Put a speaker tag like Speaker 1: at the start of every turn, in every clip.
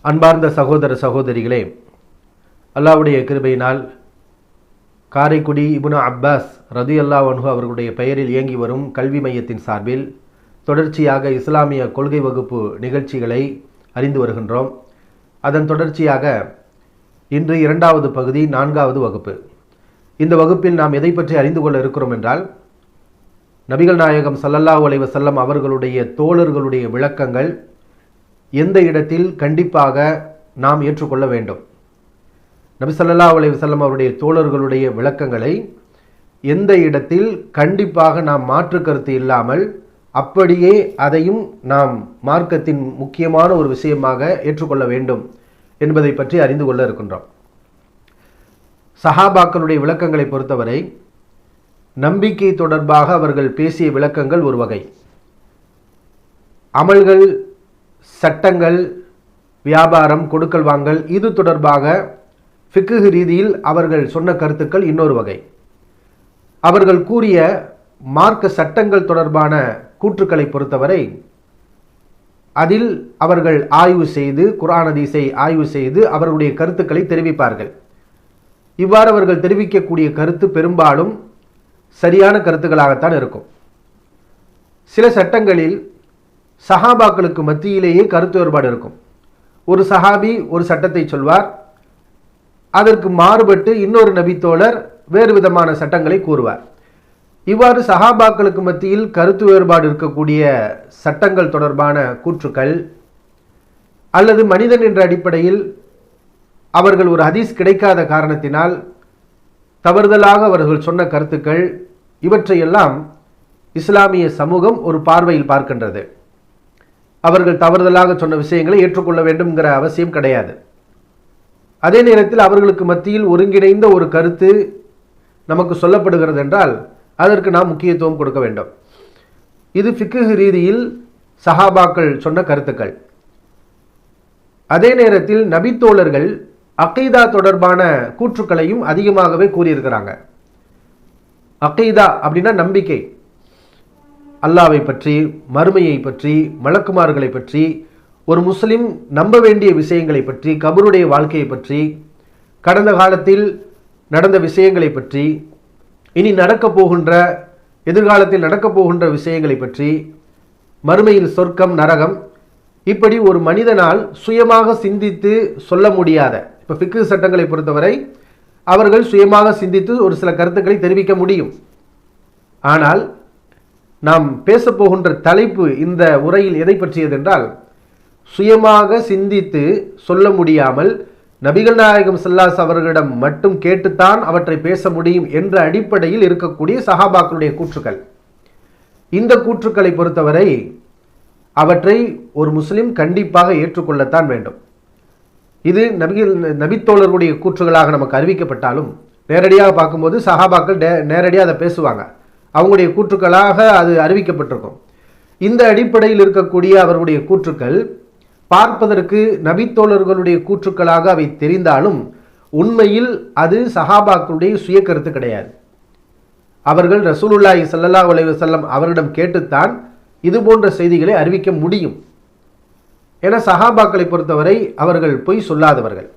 Speaker 1: அன்பார்ந்த சகோதர சகோதரிகளே, அல்லாஹ்வுடைய கிருபையினால் காரைக்குடி இப்னு அப்பாஸ் ரலியல்லாஹு அன்ஹு அவர்களுடைய பெயரில் இயங்கி வரும் கல்வி மையத்தின் சார்பில் தொடர்ச்சியாக இஸ்லாமிய கொள்கை வகுப்பு நிகழ்ச்சிகளை அறிந்து வருகின்றோம். அதன் தொடர்ச்சியாக இன்று 2வது பகுதி 4வது வகுப்பு. இந்த வகுப்பில் நாம் எதை பற்றி அறிந்து கொள்ள இருக்கிறோம் என்றால், நபிகள் நாயகம் ஸல்லல்லாஹு அலைஹி வஸல்லம் அவர்களுடைய தோழர்களுடைய விளக்கங்கள் எந்த இடத்தில் கண்டிப்பாக நாம் ஏற்றுக்கொள்ள வேண்டும். நபி ஸல்லல்லாஹு அலைஹி வஸல்லம் அவருடைய தோழர்களுடைய விளக்கங்களை எந்த இடத்தில் கண்டிப்பாக நாம் மாற்று கருத்து இல்லாமல் அப்படியே அதையும் நாம் மார்க்கத்தின் முக்கியமான ஒரு விஷயமாக ஏற்றுக்கொள்ள வேண்டும் என்பதை பற்றி அறிந்து கொள்ள இருக்கின்றோம். சஹாபாக்களுடைய விளக்கங்களை பொறுத்தவரை நம்பிக்கை தொடர்பாக அவர்கள் பேசிய விளக்கங்கள் ஒரு வகை, அமல்கள், சட்டங்கள், வியாபாரம், கொடுக்கல் வாங்கல், இது தொடர்பாக ஃபிக்ஹ் ரீதியில் அவர்கள் சொன்ன கருத்துக்கள் இன்னொரு வகை. அவர்கள் கூறிய மார்க்க சட்டங்கள் தொடர்பான கூற்றுக்களை பொறுத்தவரை அதில் அவர்கள் ஆய்வு செய்து, குர்ஆன் ஹதீஸை ஆய்வு செய்து அவர்களுடைய கருத்துக்களை தெரிவிப்பார்கள். இவ்வாறு அவர்கள் தெரிவிக்கக்கூடிய கருத்து பெரும்பாலும் சரியான கருத்துக்களாகத்தான் இருக்கும். சில சட்டங்களில் சஹாபாக்களுக்கு மத்தியிலேயே கருத்து வேறுபாடு இருக்கும். ஒரு சஹாபி ஒரு சட்டத்தை சொல்வார், அதற்கு மாறுபட்டு இன்னொரு நபித்தோழர் வேறு விதமான சட்டங்களை கூறுவார். இவ்வாறு சஹாபாக்களுக்கு மத்தியில் கருத்து வேறுபாடு இருக்கக்கூடிய சட்டங்கள் தொடர்பான கூற்றுக்கள், அல்லது மனிதன் என்ற அடிப்படையில் அவர்கள் ஒரு ஹதீஸ் கிடைக்காத காரணத்தினால் தவறுதலாக அவர்கள் சொன்ன கருத்துக்கள், இவற்றையெல்லாம் இஸ்லாமிய சமூகம் ஒரு பார்வையில் பார்க்கின்றது. அவர்கள் தவறுதலாக சொன்ன விஷயங்களை ஏற்றுக்கொள்ள வேண்டும்ங்கிற அவசியம் கிடையாது. அதே நேரத்தில் அவர்களுக்கு மத்தியில் ஒருங்கிணைந்த ஒரு கருத்து நமக்கு சொல்லப்படுகிறது என்றால் அதற்கு நாம் முக்கியத்துவம் கொடுக்க வேண்டும். இது ஃபிக்ஹ் ரீதியில் சஹாபாக்கள் சொன்ன கருத்துக்கள். அதே நேரத்தில் நபித்தோழர்கள் அகீதா தொடர்பான கூற்றுக்களையும் அதிகமாகவே கூறியிருக்கிறாங்க. அகீதா அப்படின்னா நம்பிக்கை, அல்லாஹ்வை பற்றி, மறுமையை பற்றி, மலக்குமார்களை பற்றி, ஒரு முஸ்லிம் நம்ப வேண்டிய விஷயங்களை பற்றி, கபருடைய வாழ்க்கையை பற்றி, கடந்த காலத்தில் நடந்த விஷயங்களை பற்றி, இனி நடக்கப் போகின்ற, எதிர்காலத்தில் நடக்கப் போகின்ற விஷயங்களை பற்றி, மறுமையில் சொர்க்கம், நரகம், இப்படி ஒரு மனிதனால் சுயமாக சிந்தித்து சொல்ல முடியாத, இப்போ ஃபிக்ஹ் சட்டங்களை பொறுத்தவரை அவர்கள் சுயமாக சிந்தித்து ஒரு சில கருத்துக்களை தெரிவிக்க முடியும். ஆனால் நாம் பேசப்போகின்ற தலைப்பு இந்த உரையில் எதை பற்றியது என்றால், சுயமாக சிந்தித்து சொல்ல முடியாமல் நபிகள் நாயகம் ஸல்லல்லாஹு அலைஹி அவர்களிடம் மட்டும் கேட்டுத்தான் அவற்றை பேச முடியும் என்ற அடிப்படையில் இருக்கக்கூடிய சஹாபாக்களுடைய கூற்றுக்கள். இந்த கூற்றுக்களை பொறுத்தவரை அவற்றை ஒரு முஸ்லிம் கண்டிப்பாக ஏற்றுக்கொள்ளத்தான் வேண்டும். இது நபித்தோழர்களுடைய கூற்றுகளாக நமக்கு அறிவிக்கப்பட்டாலும் நேரடியாக பார்க்கும்போது சஹாபாக்கள் நேரடியாக அதை பேசுவாங்க, அவங்களுடைய கூற்றுக்களாக அது அறிவிக்கப்பட்டிருக்கும். இந்த அடிப்படையில் இருக்கக்கூடிய அவர்களுடைய கூற்றுக்கள் பார்ப்பதற்கு நபித்தோழர்களுடைய கூற்றுக்களாக அவை தெரிந்தாலும் உண்மையில் அது சஹாபாக்களுடைய சுய கருத்து கிடையாது. அவர்கள் ரசூலுல்லாஹி ஸல்லல்லாஹு அலைஹி வஸல்லம் அவரிடம் கேட்டுத்தான் இது போன்ற செய்திகளை அறிவிக்க முடியும். என சஹாபாக்களை பொறுத்தவரை அவர்கள் பொய் சொல்லாதவர்கள்.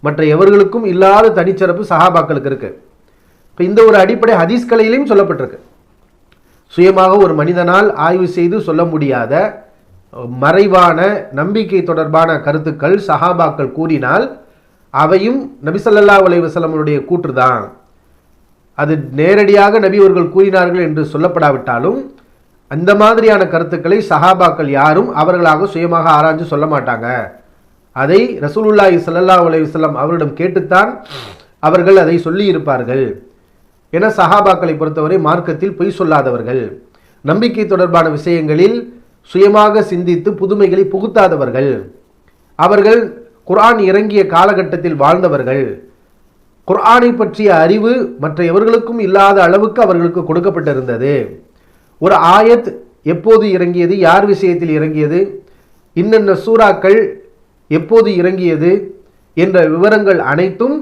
Speaker 1: மற்ற எவர்களுக்கும் இல்லாத தனிச்சிறப்பு சஹாபாக்களுக்கு இருக்கு. இப்போ இந்த ஒரு அடிப்படை ஹதீஸ்களையிலும் சொல்லப்பட்டிருக்கு. சுயமாக ஒரு மனிதனால் ஆய்வு செய்து சொல்ல முடியாத மறைவான நம்பிக்கை தொடர்பான கருத்துக்கள் சஹாபாக்கள் கூறினால் அவையும் நபி ஸல்லல்லாஹு அலைஹி வஸல்லமுடைய கூற்றுதான். அது நேரடியாக நபி அவர்கள் கூறினார்கள் என்று சொல்லப்படாவிட்டாலும் அந்த மாதிரியான கருத்துக்களை சஹாபாக்கள் யாரும் அவர்களாக சுயமாக ஆராய்ந்து சொல்ல மாட்டாங்க. அதை ரசூலுல்லாஹி ஸல்லல்லாஹு அலைஹி வஸல்லம் அவரிடம் கேட்டுத்தான் அவர்கள் அதை சொல்லி இருப்பார்கள். என சஹாபாக்களை பொறுத்தவரை மார்க்கத்தில் பொய் சொல்லாதவர்கள், நம்பிக்கை தொடர்பான விஷயங்களில் சுயமாக சிந்தித்து புதுமைகளை புகுத்தாதவர்கள், அவர்கள் குர்ஆன் இறங்கிய காலகட்டத்தில் வாழ்ந்தவர்கள், குர்ஆனை பற்றிய அறிவு மற்ற எவர்களுக்கும் இல்லாத அளவுக்கு அவர்களுக்கு கொடுக்கப்பட்டிருந்தது. ஒரு ஆயத் எப்போது இறங்கியது, யார் விஷயத்தில் இறங்கியது, இன்னென்ன சூறாக்கள் எப்போது இறங்கியது என்ற விவரங்கள் அனைத்தும்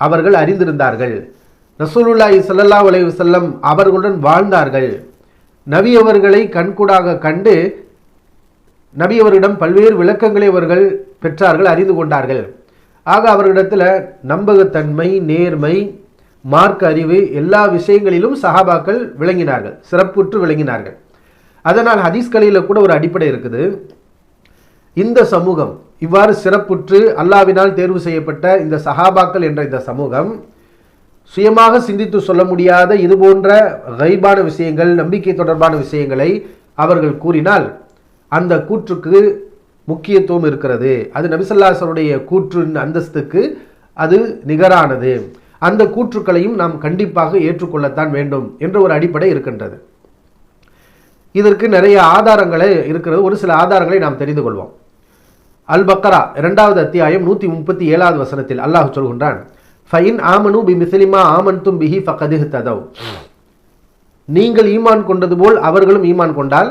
Speaker 1: அவர்கள் அறிந்திருந்தார்கள். ரசூலுல்லாஹி ஸல்லல்லாஹு அலைஹி வஸல்லம் அவர்களுடன் வாழ்ந்தார்கள். நபி அவர்களை கண்கூடாக கண்டு நபி அவரிடம் பல்வேறு விளக்கங்களை அவர்கள் பெற்றார்கள், அறிந்து கொண்டார்கள். ஆக அவர்களிடத்தில் நம்பகத்தன்மை, நேர்மை, மார்க்க அறிவு எல்லா விஷயங்களிலும் சஹாபாக்கள் விளங்கினார்கள், சிறப்புற்று விளங்கினார்கள். அதனால் ஹதீஸ்களில் கூட ஒரு அடிப்படை இருக்குது. இந்த சமூகம் இவ்வாறு சிறப்புற்று அல்லாஹ்வினால் தேர்வு செய்யப்பட்ட இந்த சஹாபாக்கள் என்ற இந்த சமூகம் சுயமாக சிந்தித்து சொல்ல முடியாத இது போன்ற கைபான விஷயங்கள், நம்பிக்கை தொடர்பான விஷயங்களை அவர்கள் கூறினால் அந்த கூற்றுக்கு முக்கியத்துவம் இருக்கிறது. அது நபி ஸல்லல்லாஹு அலைஹி வஸல்லம் கூற்றின் அந்தஸ்துக்கு அது நிகரானது. அந்த கூற்றுக்களையும் நாம் கண்டிப்பாக ஏற்றுக்கொள்ளத்தான் வேண்டும் என்ற ஒரு அடிப்படை இருக்கின்றது. இதற்கு நிறைய ஆதாரங்களே இருக்கிறது. ஒரு சில ஆதாரங்களை நாம் தெரிந்து கொள்வோம். அல் பக்ரா 2வது அத்தியாயம் 137வது வசனத்தில் அல்லாஹ் சொல்கின்றான், ஃபைன் ஆமனு பிமிஸ்லிமா ஆமன்தும் பிஹி ஃபகத் இஹ்ததவ். நீங்கள் ஈமான் கொண்டது போல் அவர்களும் ஈமான் கொண்டால்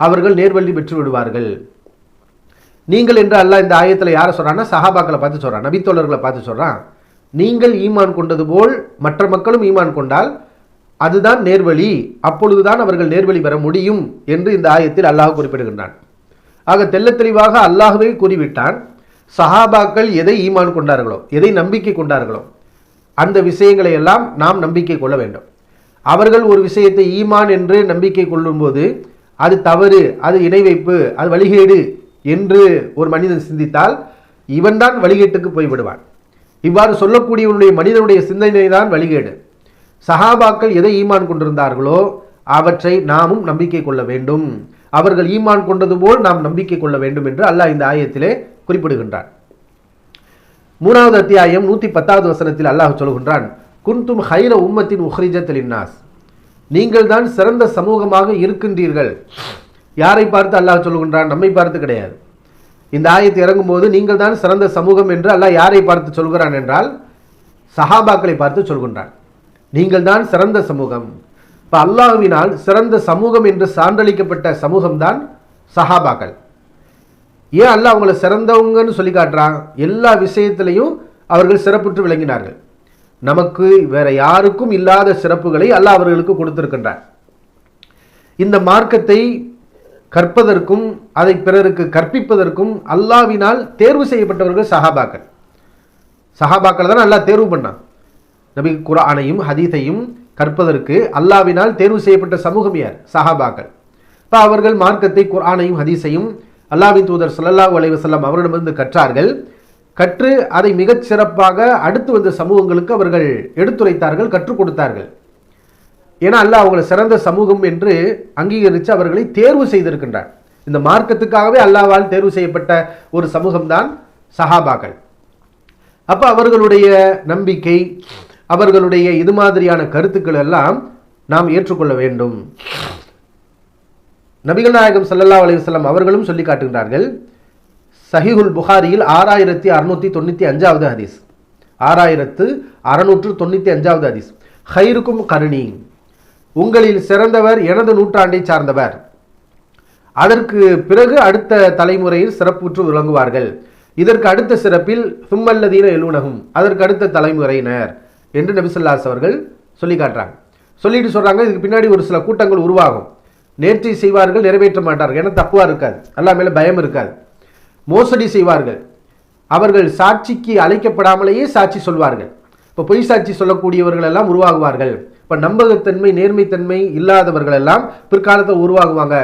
Speaker 1: அவர்கள் நேர்வழி பெற்று விடுவார்கள். நீங்கள் என்று அல்லாஹ் இந்த ஆயத்தில் யாரை சொல்றான்னா சஹாபாக்களை பார்த்து சொல்றான், நபித்தோழர்களை பார்த்து சொல்றான். நீங்கள் ஈமான் கொண்டது போல் மற்ற மக்களும் ஈமான் கொண்டால் அதுதான் நேர்வழி, அப்பொழுதுதான் அவர்கள் நேர்வழி பெற முடியும் என்று இந்த ஆயத்தில் அல்லாஹ் குறிப்பிடுகின்றான். ஆக தெள்ள தெளிவாக அல்லாஹ்வே கூறிவிட்டான், சஹாபாக்கள் எதை ஈமான் கொண்டார்களோ, எதை நம்பிக்கை கொண்டார்களோ அந்த விஷயங்களை எல்லாம் நாம் நம்பிக்கை கொள்ள வேண்டும். அவர்கள் ஒரு விஷயத்தை ஈமான் என்று நம்பிக்கை கொள்ளும்போது அது தவறு, அது இணை வைப்பு, அது வழிகேடு என்று ஒரு மனிதன் சிந்தித்தால் இவன்தான் வழிகேட்டுக்கு போய்விடுவான். இவ்வாறு சொல்லக்கூடியவனுடைய மனிதனுடைய சிந்தனை தான் வழிகேடு. சஹாபாக்கள் எதை ஈமான் கொண்டிருந்தார்களோ அவற்றை நாமும் நம்பிக்கை கொள்ள வேண்டும். அவர்கள் ஈமான் கொண்டது போல் நாம் நம்பிக்கை கொள்ள வேண்டும் என்று அல்லாஹ் இந்த ஆயத்திலே குறிப்பிடுகின்றான். 3வது அத்தியாயம் 110வது வசனத்தில் அல்லாஹ் சொல்கின்றான், குன்தும் ஹைர உம்மத்தின் உஹ்ரிஜத் லின்னாஸ். நீங்கள் தான் சிறந்த சமூகமாக இருக்கின்றீர்கள். யாரை பார்த்து அல்லாஹ் சொல்கின்றான்? நம்மை பார்த்து கிடையாது. இந்த ஆயத்து இறங்கும் போது நீங்கள் தான் சிறந்த சமூகம் என்று அல்லாஹ் யாரை பார்த்து சொல்கிறான் என்றால் சஹாபாக்களை பார்த்து சொல்கின்றான். நீங்கள் தான் சிறந்த சமூகம். இப்போ அல்லாஹ்வினால் சிறந்த சமூகம் என்று சான்றளிக்கப்பட்ட சமூகம்தான் சஹாபாக்கள். ஏன் அல்லாஹ் அவங்களை சிறந்தவங்கன்னு சொல்லி காட்டுறான்? எல்லா விஷயத்திலையும் அவர்கள் சிறப்புற்று விளங்கினார்கள். நமக்கு வேற யாருக்கும் இல்லாத சிறப்புகளை அல்லாஹ் அவர்களுக்கு கொடுத்திருக்கின்றார். இந்த மார்க்கத்தை கற்பதற்கும் அதை பிறருக்கு கற்பிப்பதற்கும் அல்லாஹ்வினால் தேர்வு செய்யப்பட்டவர்கள் சஹாபாக்கள். சஹாபாக்கள் தான் அல்லாஹ் தேர்வு பண்ணான். நபி குர்ஆனையும் ஹதீஸையும் கற்பதற்கு அல்லாஹ்வினால் தேர்வு செய்யப்பட்ட சமூகம் யார்? சஹாபாக்கள். இப்போ அவர்கள் மார்க்கத்தை, குர்ஆனையும் ஹதீஸையும் அல்லாஹ்வின் தூதர் ஸல்லல்லாஹு அலைஹி வஸல்லம் அவரிடமிருந்து கற்றார்கள். கற்று அதை மிகச் சிறப்பாக அடுத்து வந்த சமூகங்களுக்கு அவர்கள் எடுத்துரைத்தார்கள், கற்றுக் கொடுத்தார்கள். ஏன்னா அல்லாஹ் அவங்களை சிறந்த சமூகம் என்று அங்கீகரித்து அவர்களை தேர்வு செய்திருக்கின்றார். இந்த மார்க்கத்துக்காகவே அல்லாஹ்வால் தேர்வு செய்யப்பட்ட ஒரு சமூகம்தான் சஹாபாக்கள். அப்போ அவர்களுடைய நம்பிக்கை, அவர்களுடைய இது மாதிரியான கருத்துக்கள் எல்லாம் நாம் ஏற்றுக்கொள்ள வேண்டும். நபிகள் நாயகம் ஸல்லல்லாஹு அலைஹி வஸல்லம் அவர்களும் சொல்லி காட்டுகின்றார்கள். சஹீஹுல் புகாரியில் 6695வது ஹதீஸ், 6695வது ஹதீஸ், ஹைருக்கும் கருணி, உங்களில் சிறந்தவர் எனது நூற்றாண்டை சார்ந்தவர், அதற்கு பிறகு அடுத்த தலைமுறையில் சிறப்புற்று விளங்குவார்கள், இதற்கு அடுத்த சிறப்பில் சும்மல்லதீன எலுனகும், அதற்கு அடுத்த தலைமுறையினர் என்று நபி ஸல்லல்லாஹு அலைஹி அவர்கள் சொல்லி காட்டுறாங்க. சொல்லிட்டு சொல்றாங்க, இதுக்கு பின்னாடி ஒரு சில கூட்டங்கள் உருவாகும். நேர்ச்சை செய்வார்கள், நிறைவேற்ற மாட்டார்கள், ஏன்னா தக்குவா இருக்காது, அல்லாஹ் மேல பயம் இருக்காது. மோசடி செய்வார்கள், அவர்கள் சாட்சிக்கு அழைக்கப்படாமலேயே சாட்சி சொல்வார்கள். இப்போ பொய் சாட்சி சொல்லக்கூடியவர்கள் எல்லாம் உருவாகுவார்கள். இப்போ நம்பகத்தன்மை, நேர்மைத்தன்மை இல்லாதவர்கள் எல்லாம் பிற்காலத்தில் உருவாகுவாங்க.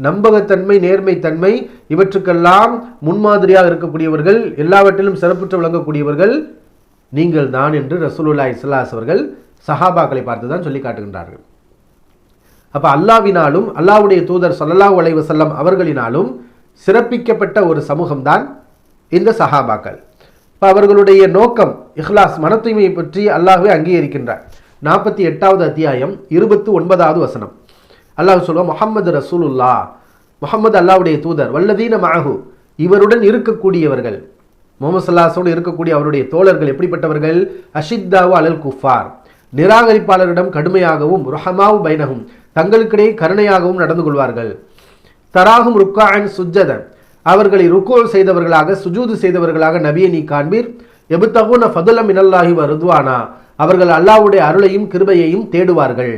Speaker 1: நம்பகத்தன்மை, நேர்மைத்தன்மை இவற்றுக்கெல்லாம் முன்மாதிரியாக இருக்கக்கூடியவர்கள், எல்லாவற்றிலும் சிறப்புற்று விளங்கக்கூடியவர்கள் நீங்கள் தான் என்று ரசூலுல்லாஹி ஸல்லல்லாஹு அலைஹி அவர்கள் சஹாபாக்களை பார்த்து தான் சொல்லி காட்டுகின்றார்கள். அப்போ அல்லாஹ்வினாலும் அல்லாஹ்வுடைய தூதர் ஸல்லல்லாஹு அலைஹி வஸல்லம் அவர்களினாலும் சிறப்பிக்கப்பட்ட ஒரு சமூகம்தான் இந்த சஹாபாக்கள். இப்போ அவர்களுடைய நோக்கம் இஹ்லாஸ், மன தூய்மையை பற்றி அல்லாஹ்வே அங்கீகரிக்கின்றார். 48வது அத்தியாயம் 29வது வசனம் அல்லாஹ் சொல்லுவா, முஹம்மது ரசூலுல்லா, முஹம்மது அல்லாஹ்வுடைய தூதர், வல்லதீன மஅஹு, இவருடன் இருக்கக்கூடியவர்கள், முஹம்மது ஸல்லல்லாஹு அலைஹி வஸல்லம் இருக்கக்கூடிய அவருடைய தோழர்கள் எப்படிப்பட்டவர்கள்? அஷித்தாவு அலல் குஃபார், நிராகரிப்பாளரிடம் கடுமையாகவும், ருஹமாவு பைனஹும், தங்களுக்கிடையே கருணையாகவும் நடந்து கொள்வார்கள். தராகும் ருக்கான் சுஜ்ஜதன், அவர்களை ருக்கு செய்தவர்களாக, சுஜூது செய்தவர்களாக நபியை நீ காண்பீர். எபுத்தகுன ஃபதுலம் மினல்லாஹி வ ரிதுவானா, அவர்கள் அல்லாஹ்வுடைய அருளையும் கிருபையையும் தேடுவார்கள்.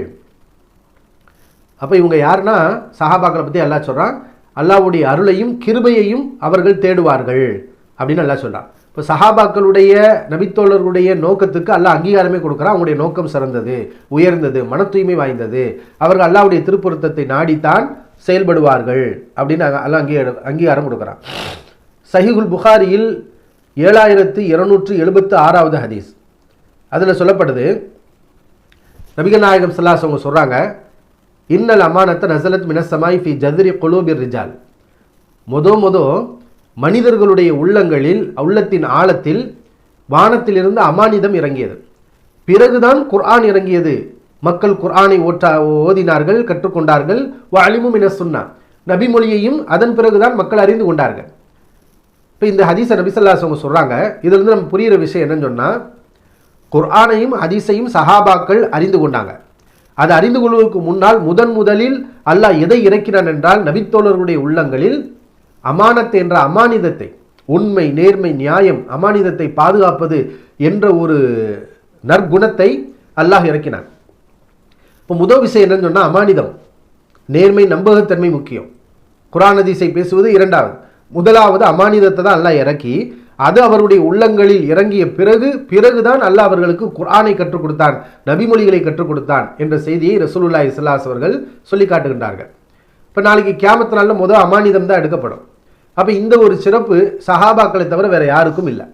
Speaker 1: அப்போ இவங்க யாருன்னா சஹாபாக்களை பற்றி அல்லாஹ் சொல்கிறான், அல்லாஹ்வுடைய அருளையும் கிருபையையும் அவர்கள் தேடுவார்கள் அப்படின்னு அல்லாஹ் சொல்றான். இப்போ சஹாபாக்களுடைய நபித்தோழர்களுடைய நோக்கத்துக்கு அல்லாஹ் அங்கீகாரமே கொடுக்குறான். அவங்களுடைய நோக்கம் சிறந்தது, உயர்ந்தது, மன தூய்மை வாய்ந்தது, அவர்கள் அல்லாஹ்வுடைய திருப்பொருத்தத்தை நாடித்தான் செயல்படுவார்கள் அப்படின்னு அல்லாஹ் அங்கீகாரம் கொடுக்குறான். சஹீஹுல் புகாரியில் 7276வது ஹதீஸ், அதில் சொல்லப்படுது, நபிகள் நாயகம் ஸல்லல்லாஹு அலைஹி வஸல்லம் சொல்கிறாங்க, இன்னல் அமானத்த நஸலத் மினஸ் ஸமாய் ஃபி ஜத்ரி குலூபிர் ரிஜால். மனிதர்களுடைய உள்ளத்தின் ஆழத்தில் வானத்திலிருந்து அமானிதம் இறங்கியது. பிறகுதான் குர்ஆன் இறங்கியது. மக்கள் குர்ஆனை ஓதினார்கள், கற்றுக்கொண்டார்கள். வஅலிமு மினஸ் சுன்னா, நபி மொழியையும் அதன் பிறகுதான் மக்கள் அறிந்து கொண்டார்கள். இப்போ இந்த ஹதீஸை நபி ஸல்லல்லாஹு அலைஹி வஸல்லம் சொல்கிறாங்க. இதிலிருந்து நம்ம புரிகிற விஷயம் என்னன்னு சொன்னால், குர்ஆனையும் ஹதீஸையும் சஹாபாக்கள் அறிந்து கொண்டாங்க. அதை அறிந்து கொள்வதற்கு முன்னால் முதலில் அல்லாஹ் எதை இறக்கினான் என்றால், நபித்தோழர்களுடைய உள்ளங்களில் அமானத் என்ற அமானிதத்தை, உண்மை, நேர்மை, நியாயம், அமானிதத்தை பாதுகாப்பது என்ற ஒரு நற்குணத்தை அல்லாஹ் இறக்கினான். இப்போ முதல் விஷயம் என்னன்னு சொன்னால், அமானிதம், நேர்மை, நம்பகத்தன்மை முக்கியம். குர்ஆன் ஹதீஸை பேசுவது இரண்டாவது. முதலாவது அமானிதத்தை தான் அல்லாஹ் இறக்கி, அது அவருடைய உள்ளங்களில் இறங்கிய பிறகுதான் அல்லாஹ் அவர்களுக்கு குர்ஆனை கற்றுக் கொடுத்தான், நபிமொழிகளை கற்றுக் கொடுத்தான் என்ற செய்தியை ரசூலுல்லாஹி ஸல்லல்லாஹு அலைஹி அவர்கள் சொல்லி காட்டுகின்றார்கள். இப்போ நாளைக்கு கியாமத் நாளில் முதல் அமானிதம் தான் எடுக்கப்படும். அப்போ இந்த ஒரு சிறப்பு சஹாபாக்களை தவிர வேற யாருக்கும் இல்லை.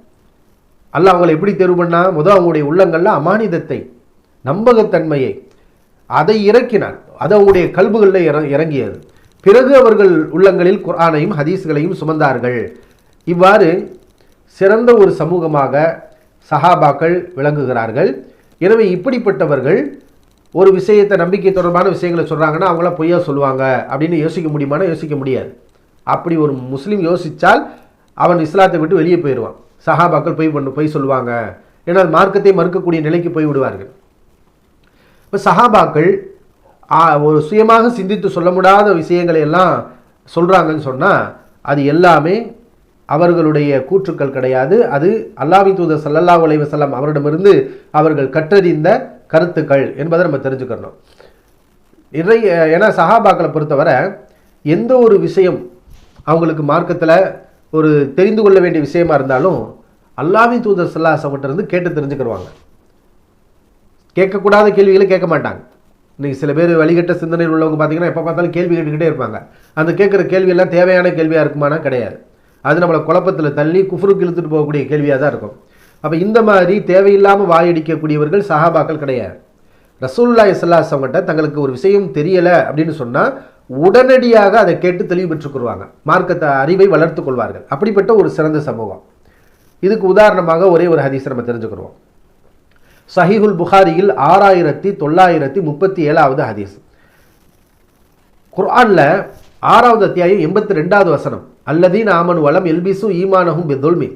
Speaker 1: அல்லாஹ் அவங்களை எப்படி தேர்வு பண்ணா, அவங்களுடைய உள்ளங்களில் அமானிதத்தை, நம்பகத்தன்மையை அதை இறக்கினான். அது அவங்களுடைய கல்புகளில் இறங்கியது. பிறகு அவர்கள் உள்ளங்களில் குர்ஆனையும் ஹதீஸ்களையும் சுமந்தார்கள். இவ்வாறு சிறந்த ஒரு சமூகமாக சஹாபாக்கள் விளங்குகிறார்கள். எனவே இப்படிப்பட்டவர்கள் ஒரு விஷயத்தை, நம்பிக்கை தொடர்பான விஷயங்களை சொல்கிறாங்கன்னா அவங்கள பொய்யா சொல்லுவாங்க அப்படின்னு யோசிக்க முடியுமானா யோசிக்க முடியாது. அப்படி ஒரு முஸ்லீம் யோசித்தால் அவன் இஸ்லாத்தை விட்டு வெளியே போயிடுவான். சஹாபாக்கள் பொய் சொல்லுவாங்க, ஏன்னா மார்க்கத்தை மறுக்கக்கூடிய நிலைக்கு போய் விடுவார்கள். இப்போ சஹாபாக்கள் ஒரு சுயமாக சிந்தித்து சொல்ல முடியாத விஷயங்களை எல்லாம் சொல்கிறாங்கன்னு சொன்னால் அது எல்லாமே அவர்களுடைய கூற்றுக்கள் கிடையாது. அது அல்லாஹ்வின் தூதர் ஸல்லல்லாஹு அலைஹி வஸல்லம் அவரிடமிருந்து அவர்கள் கற்றறிந்த கருத்துக்கள் என்பதை நம்ம தெரிஞ்சுக்கணும். ஏன்னா சஹாபாக்களை பொறுத்தவரை எந்த ஒரு விஷயம் அவங்களுக்கு மார்க்கத்தில் ஒரு தெரிந்து கொள்ள வேண்டிய விஷயமா இருந்தாலும் அல்லாஹ்வின் தூதர் ஸல்லல்லாஹு அலைஹி வஸல்லம் இருந்து கேட்டு தெரிஞ்சுக்கிடுவாங்க. கேட்கக்கூடாத கேள்விகளை கேட்க மாட்டாங்க. இன்றைக்கி சில பேர் வழிகட்ட சிந்தனையில் உள்ளவங்க பார்த்தீங்கன்னா எப்போ பார்த்தாலும் கேள்வி கேட்டுக்கிட்டே இருப்பாங்க. அந்த கேட்குற கேள்வியெல்லாம் தேவையான கேள்வியாக இருக்குமானா கிடையாது. அது நம்மளை குழப்பத்தில் தள்ளி குஃப்ருக்கு இழுத்துட்டு போகக்கூடிய கேள்வியாக தான் இருக்கும். அப்போ இந்த மாதிரி தேவையில்லாமல் வாயடிக்கக்கூடியவர்கள் சஹாபாக்கள் கிடையாது. ரசூலுல்லாஹி ஸல்லல்லாஹு அலைஹி வஸல்லம் தங்களுக்கு ஒரு விஷயம் தெரியலை அப்படின்னு சொன்னால் உடனடியாக அதை கேட்டு தெளிவு பெற்றுக்கொள்வாங்க, மார்க்கத்தை அறிவை வளர்த்து கொள்வார்கள். அப்படிப்பட்ட ஒரு சிறந்த சமூகம். இதுக்கு உதாரணமாக ஒரே ஒரு ஹதீஸை நம்ம தெரிஞ்சுக்கிறோம். சஹீஹுல் புகாரியில் 6937வது ஹதீஸ். குர்ஆனில் 6வது அத்தியாயம் 82வது வசனம், அல்லதீன ஆமனு வலம் எல்பிசு ஈமானஹும் பிதுல்மி,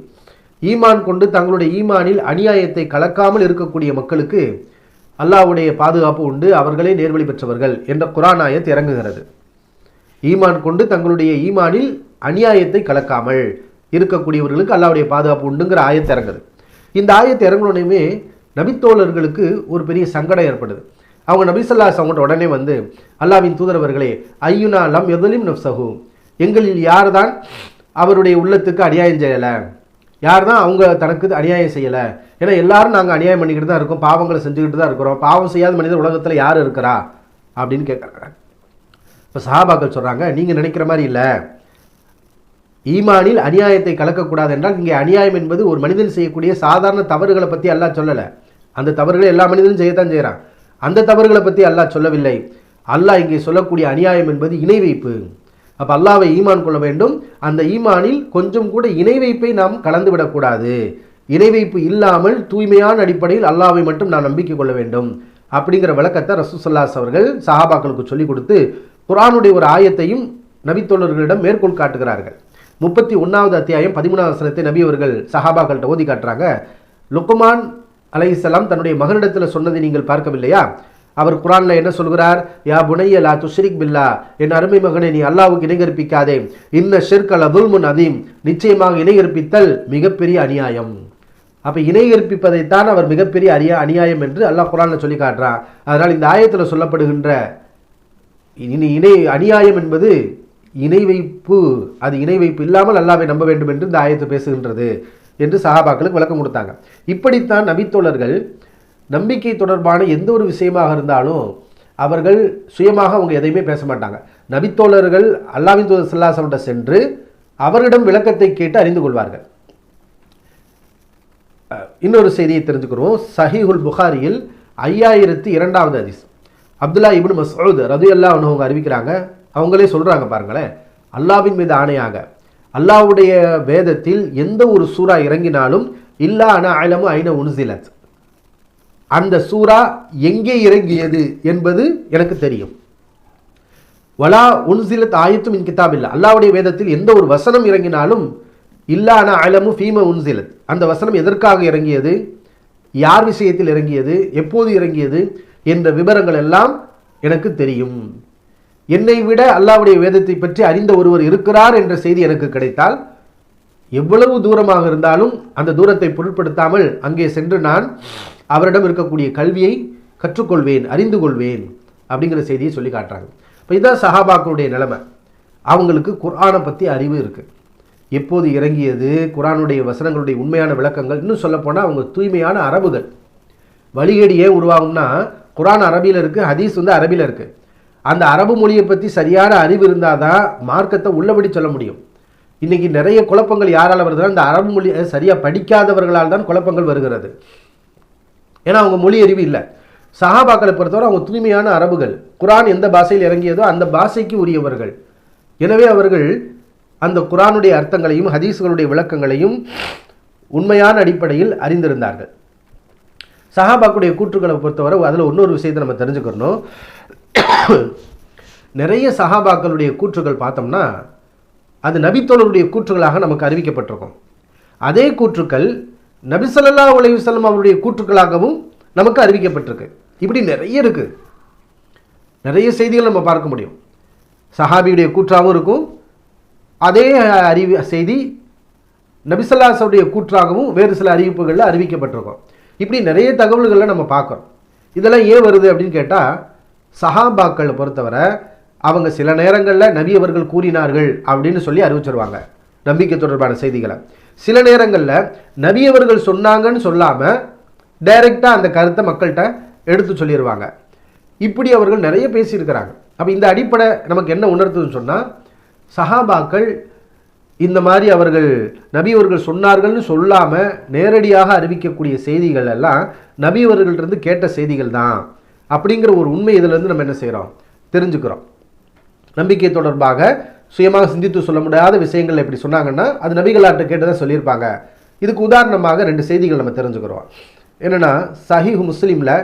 Speaker 1: ஈமான் கொண்டு தங்களுடைய ஈமானில் அநியாயத்தை கலக்காமல் இருக்கக்கூடிய மக்களுக்கு அல்லாஹ்வுடைய பாதுகாப்பு உண்டு, அவர்களே நேர்வழி பெற்றவர்கள் என்ற குர்ஆன் ஆயத் இறங்குகிறது. ஈமான் கொண்டு தங்களுடைய ஈமானில் அநியாயத்தை கலக்காமல் இருக்கக்கூடியவர்களுக்கு அல்லாஹ்வுடைய பாதுகாப்பு உண்டுங்கிற ஆயத் இறங்குது. இந்த ஆயத்தை இறங்கினோடனே நபித்தோழர்களுக்கு ஒரு பெரிய சங்கடம் ஏற்படுது. அவங்க நபி ஸல்லல்லாஹு அலைஹி வஸல்லம் உடனே வந்து, அல்லாஹ்வின் தூதரவர்களே, ஐயுனா லம் யதுலிம் நஃப்ஸஹு, எங்களில் யார் தான் அவருடைய உள்ளத்துக்கு அநியாயம் செய்யலை, யார் தான் அவங்க தனக்கு அநியாயம் செய்யலை, ஏன்னா எல்லாரும் நாங்கள் அநியாயம் பண்ணிக்கிட்டு தான் இருக்கோம், பாவங்களை செஞ்சுக்கிட்டு தான் இருக்கிறோம், பாவம் செய்யாத மனிதர் உலகத்தில் யார் இருக்கிறா அப்படின்னு கேட்குறாங்க. இப்போ சஹாபாக்கள் சொல்கிறாங்க, நீங்கள் நினைக்கிற மாதிரி இல்லை, ஈமானில் அநியாயத்தை கலக்கக்கூடாது என்றால் இங்கே அநியாயம் என்பது ஒரு மனிதன் செய்யக்கூடிய சாதாரண தவறுகளை பற்றி அல்லாஹ் சொல்லலை. அந்த தவறுகளை எல்லா மனிதனும் செய்யத்தான் செய்கிறான். அந்த தவறுகளை பற்றி அல்லாஹ் சொல்லவில்லை. அல்லாஹ் இங்கே சொல்லக்கூடிய அநியாயம் என்பது இணை வைப்பு. அப்போ அல்லாஹ்வை ஈமான் கொள்ள வேண்டும். அந்த ஈமானில் கொஞ்சம் கூட இணை வைப்பை நாம் கலந்து விடக்கூடாது. இணை வைப்பு இல்லாமல் தூய்மையான அடிப்படையில் அல்லாஹ்வை மட்டும் நான் நம்பிக்கை கொள்ள வேண்டும் அப்படிங்கிற விளக்கத்தை ரசூல் ஸல்லல்லாஹு அலைஹி அவர்கள் சஹாபாக்களுக்கு சொல்லிக் கொடுத்து குர்ஆனுடைய ஒரு ஆயத்தையும் நபித்தோழர்களிடம் மேற்கோள் காட்டுகிறார்கள். 31வது அத்தியாயம் 13வது வசனத்தை நபி அவர்கள் சஹாபாக்கள்கிட்ட ஓதி காட்டுறாங்க. லுக்மான் அலைஹிஸ்ஸலாம் தன்னுடைய மகனிடத்தில் சொன்னதை நீங்கள் பார்க்கவில்லையா? அவர் குர்ஆனில் என்ன சொல்கிறார்? யா புனைய லா துஷ்ரிக் பில்லா, என் அருமை மகனை நீ அல்லாஹ்வுக்கு இணை கற்பிக்காதே, இன்ன ஷிர்க லதுல்முன் அதீம், நிச்சயமாக இணை கற்பித்தல் மிகப்பெரிய அநியாயம். அப்போ இணை கற்பிப்பதைத்தான் அவர் மிகப்பெரிய அநியாயம் என்று அல்லாஹ் குர்ஆனில் சொல்லி காட்டுறான். அதனால் இந்த ஆயத்தில் சொல்லப்படுகின்ற இணை அநியாயம் என்பது இணை வைப்பு, அது இணை வைப்பு இல்லாமல் அல்லாஹ்வை நம்ப வேண்டும் என்று இந்த ஆயத்து பேசுகின்றது என்று சஹாபாக்களுக்கு விளக்கம் கொடுத்தாங்க. இப்படித்தான் நபித்தோழர்கள் நம்பிக்கை தொடர்பான எந்த ஒரு விஷயமாக இருந்தாலும் அவர்கள் சுயமாக அவங்க எதையுமே பேச மாட்டாங்க. நபித்தோழர்கள் அல்லாஹ்வின் தூதர் ஸல்லல்லாஹு அலைஹி வஸல்லம் சென்று அவரிடம் விளக்கத்தை கேட்டு அறிந்து கொள்வார்கள். இன்னொரு செய்தியை தெரிஞ்சுக்கிறோம். சஹீஹுல் புகாரியில் 5002வது ஹதீஸ், அப்துல்லா இப்னு மஸ்ஊத் ரலியல்லாஹு அன்ஹு அவங்க அறிவிக்கிறாங்க. அவங்களே சொல்றாங்க பாருங்களேன், அல்லாஹ்வின் மீது ஆணையாக அல்லாஹ்வுடைய வேதத்தில் எந்த ஒரு சூரா இறங்கினாலும் இல்லா அன அலமு ஐன உன்சிலத், அந்த சூரா எங்கே இறங்கியது என்பது எனக்கு தெரியும். வலா உன்சிலத் ஆயத்தும் மின் கிதாபில்லா, அல்லாஹ்வுடைய வேதத்தில் எந்த ஒரு வசனம் இறங்கினாலும் இல்லா அன அலமு ஃபீம உன்சிலத், அந்த வசனம் எதற்காக இறங்கியது, யார் விஷயத்தில் இறங்கியது, எப்போது இறங்கியது என்ற விவரங்கள் எல்லாம் எனக்கு தெரியும். என்னை விட அல்லாஹ்வுடைய வேதத்தை பற்றி அறிந்த ஒருவர் இருக்கிறார் என்ற செய்தி எனக்கு கிடைத்தால் எவ்வளவு தூரமாக இருந்தாலும் அந்த தூரத்தை பொருட்படுத்தாமல் அங்கே சென்று நான் அவரிடம் இருக்கக்கூடிய கல்வியை கற்றுக்கொள்வேன், அறிந்து கொள்வேன் அப்படிங்கிற செய்தியை சொல்லி காட்டுறாங்க. இப்போ இதுதான் சஹாபாக்களுடைய நிலைமை. அவங்களுக்கு குர்ஆனை பற்றி அறிவு இருக்குது, எப்போது இறங்கியது, குர்ஆனுடைய வசனங்களுடைய உண்மையான விளக்கங்கள். இன்னும் சொல்லப்போனால் அவங்க தூய்மையான அரபுகள். வழிகேடு ஏன் உருவாகும்னா, குர்ஆன் அரபியில் இருக்குது, ஹதீஸ் அரபியில் இருக்குது. அந்த அரபு மொழியை பற்றி சரியான அறிவு இருந்தால் தான் மார்க்கத்தை உள்ளபடி சொல்ல முடியும். இன்றைக்கி நிறைய குழப்பங்கள் யாரால் வருதுன்னா, இந்த அரபு மொழியை சரியாக படிக்காதவர்களால் தான் குழப்பங்கள் வருகிறது. ஏன்னா அவங்க மொழி அறிவு இல்லை. சஹாபாக்களை பொறுத்தவரை அவங்க தூய்மையான அரபுகள். குர்ஆன் எந்த பாஷையில் இறங்கியதோ அந்த பாஷைக்கு உரியவர்கள். எனவே அவர்கள் அந்த குர்ஆனுடைய அர்த்தங்களையும் ஹதீஸ்களுடைய விளக்கங்களையும் உண்மையான அடிப்படையில் அறிந்திருந்தார்கள். சஹாபாக்களுடைய கூற்றுக்களை பொறுத்தவரை அதில் இன்னொரு விஷயத்தை நம்ம தெரிஞ்சுக்கணும். நிறைய சஹாபாக்களுடைய கூற்றுகள் பார்த்தோம்னா அது நபித்தோழருடைய கூற்றுகளாக நமக்கு அறிவிக்கப்பட்டிருக்கும். அதே கூற்றுக்கள் நபி ஸல்லல்லாஹு அலைஹி வஸல்லம் அவருடைய கூற்றுக்களாகவும் நமக்கு அறிவிக்கப்பட்டிருக்கு. இப்படி நிறைய இருக்குது, நிறைய செய்திகள் நம்ம பார்க்க முடியும். சஹாபியுடைய கூற்றாகவும் இருக்கும், அதே செய்தி நபி ஸல்லல்லாஹு அலைஹி வஸல்லம் கூற்றாகவும் வேறு சில அறிவிப்புகளில் அறிவிக்கப்பட்டிருக்கும். இப்படி நிறைய தகவல்களை நம்ம பார்க்குறோம். இதெல்லாம் ஏன் வருது அப்படின்னு கேட்டால், சஹாபாக்களை பொறுத்தவரை அவங்க சில நேரங்களில் நபி அவர்கள் கூறினார்கள் அப்படின்னு சொல்லி அறிவிச்சிருவாங்க நம்பிக்கை தொடர்பான செய்திகளை. சில நேரங்களில் நபி அவர்கள் சொன்னாங்கன்னு சொல்லாமல் டைரெக்டாக அந்த கருத்தை மக்கள்கிட்ட எடுத்து சொல்லிடுவாங்க. இப்படி அவர்கள் நிறைய பேசியிருக்கிறாங்க. அப்போ இந்த அடிப்படை நமக்கு என்ன உணர்த்துதுன்னு சொன்னால், சஹாபாக்கள் இந்த மாதிரி அவர்கள் நபி அவர்கள் சொன்னார்கள்னு சொல்லாமல் நேரடியாக அறிவிக்கக்கூடிய செய்திகள் எல்லாம் நபி அவர்கள்ட்ட கேட்ட செய்திகள் தான் அப்படிங்கிற ஒரு உண்மை இதிலிருந்து நம்ம என்ன செய்கிறோம், தெரிஞ்சுக்கிறோம். நம்பிக்கை தொடர்பாக சுயமாக சிந்தித்து சொல்ல முடியாத விஷயங்கள் எப்படி சொன்னாங்கன்னா அது நபிகளார்ட்ட கேட்டு தான் சொல்லியிருப்பாங்க. இதுக்கு உதாரணமாக 2 செய்திகள் நம்ம தெரிஞ்சுக்கிறோம். என்னென்னா, சஹீஹ் முஸ்லீமில்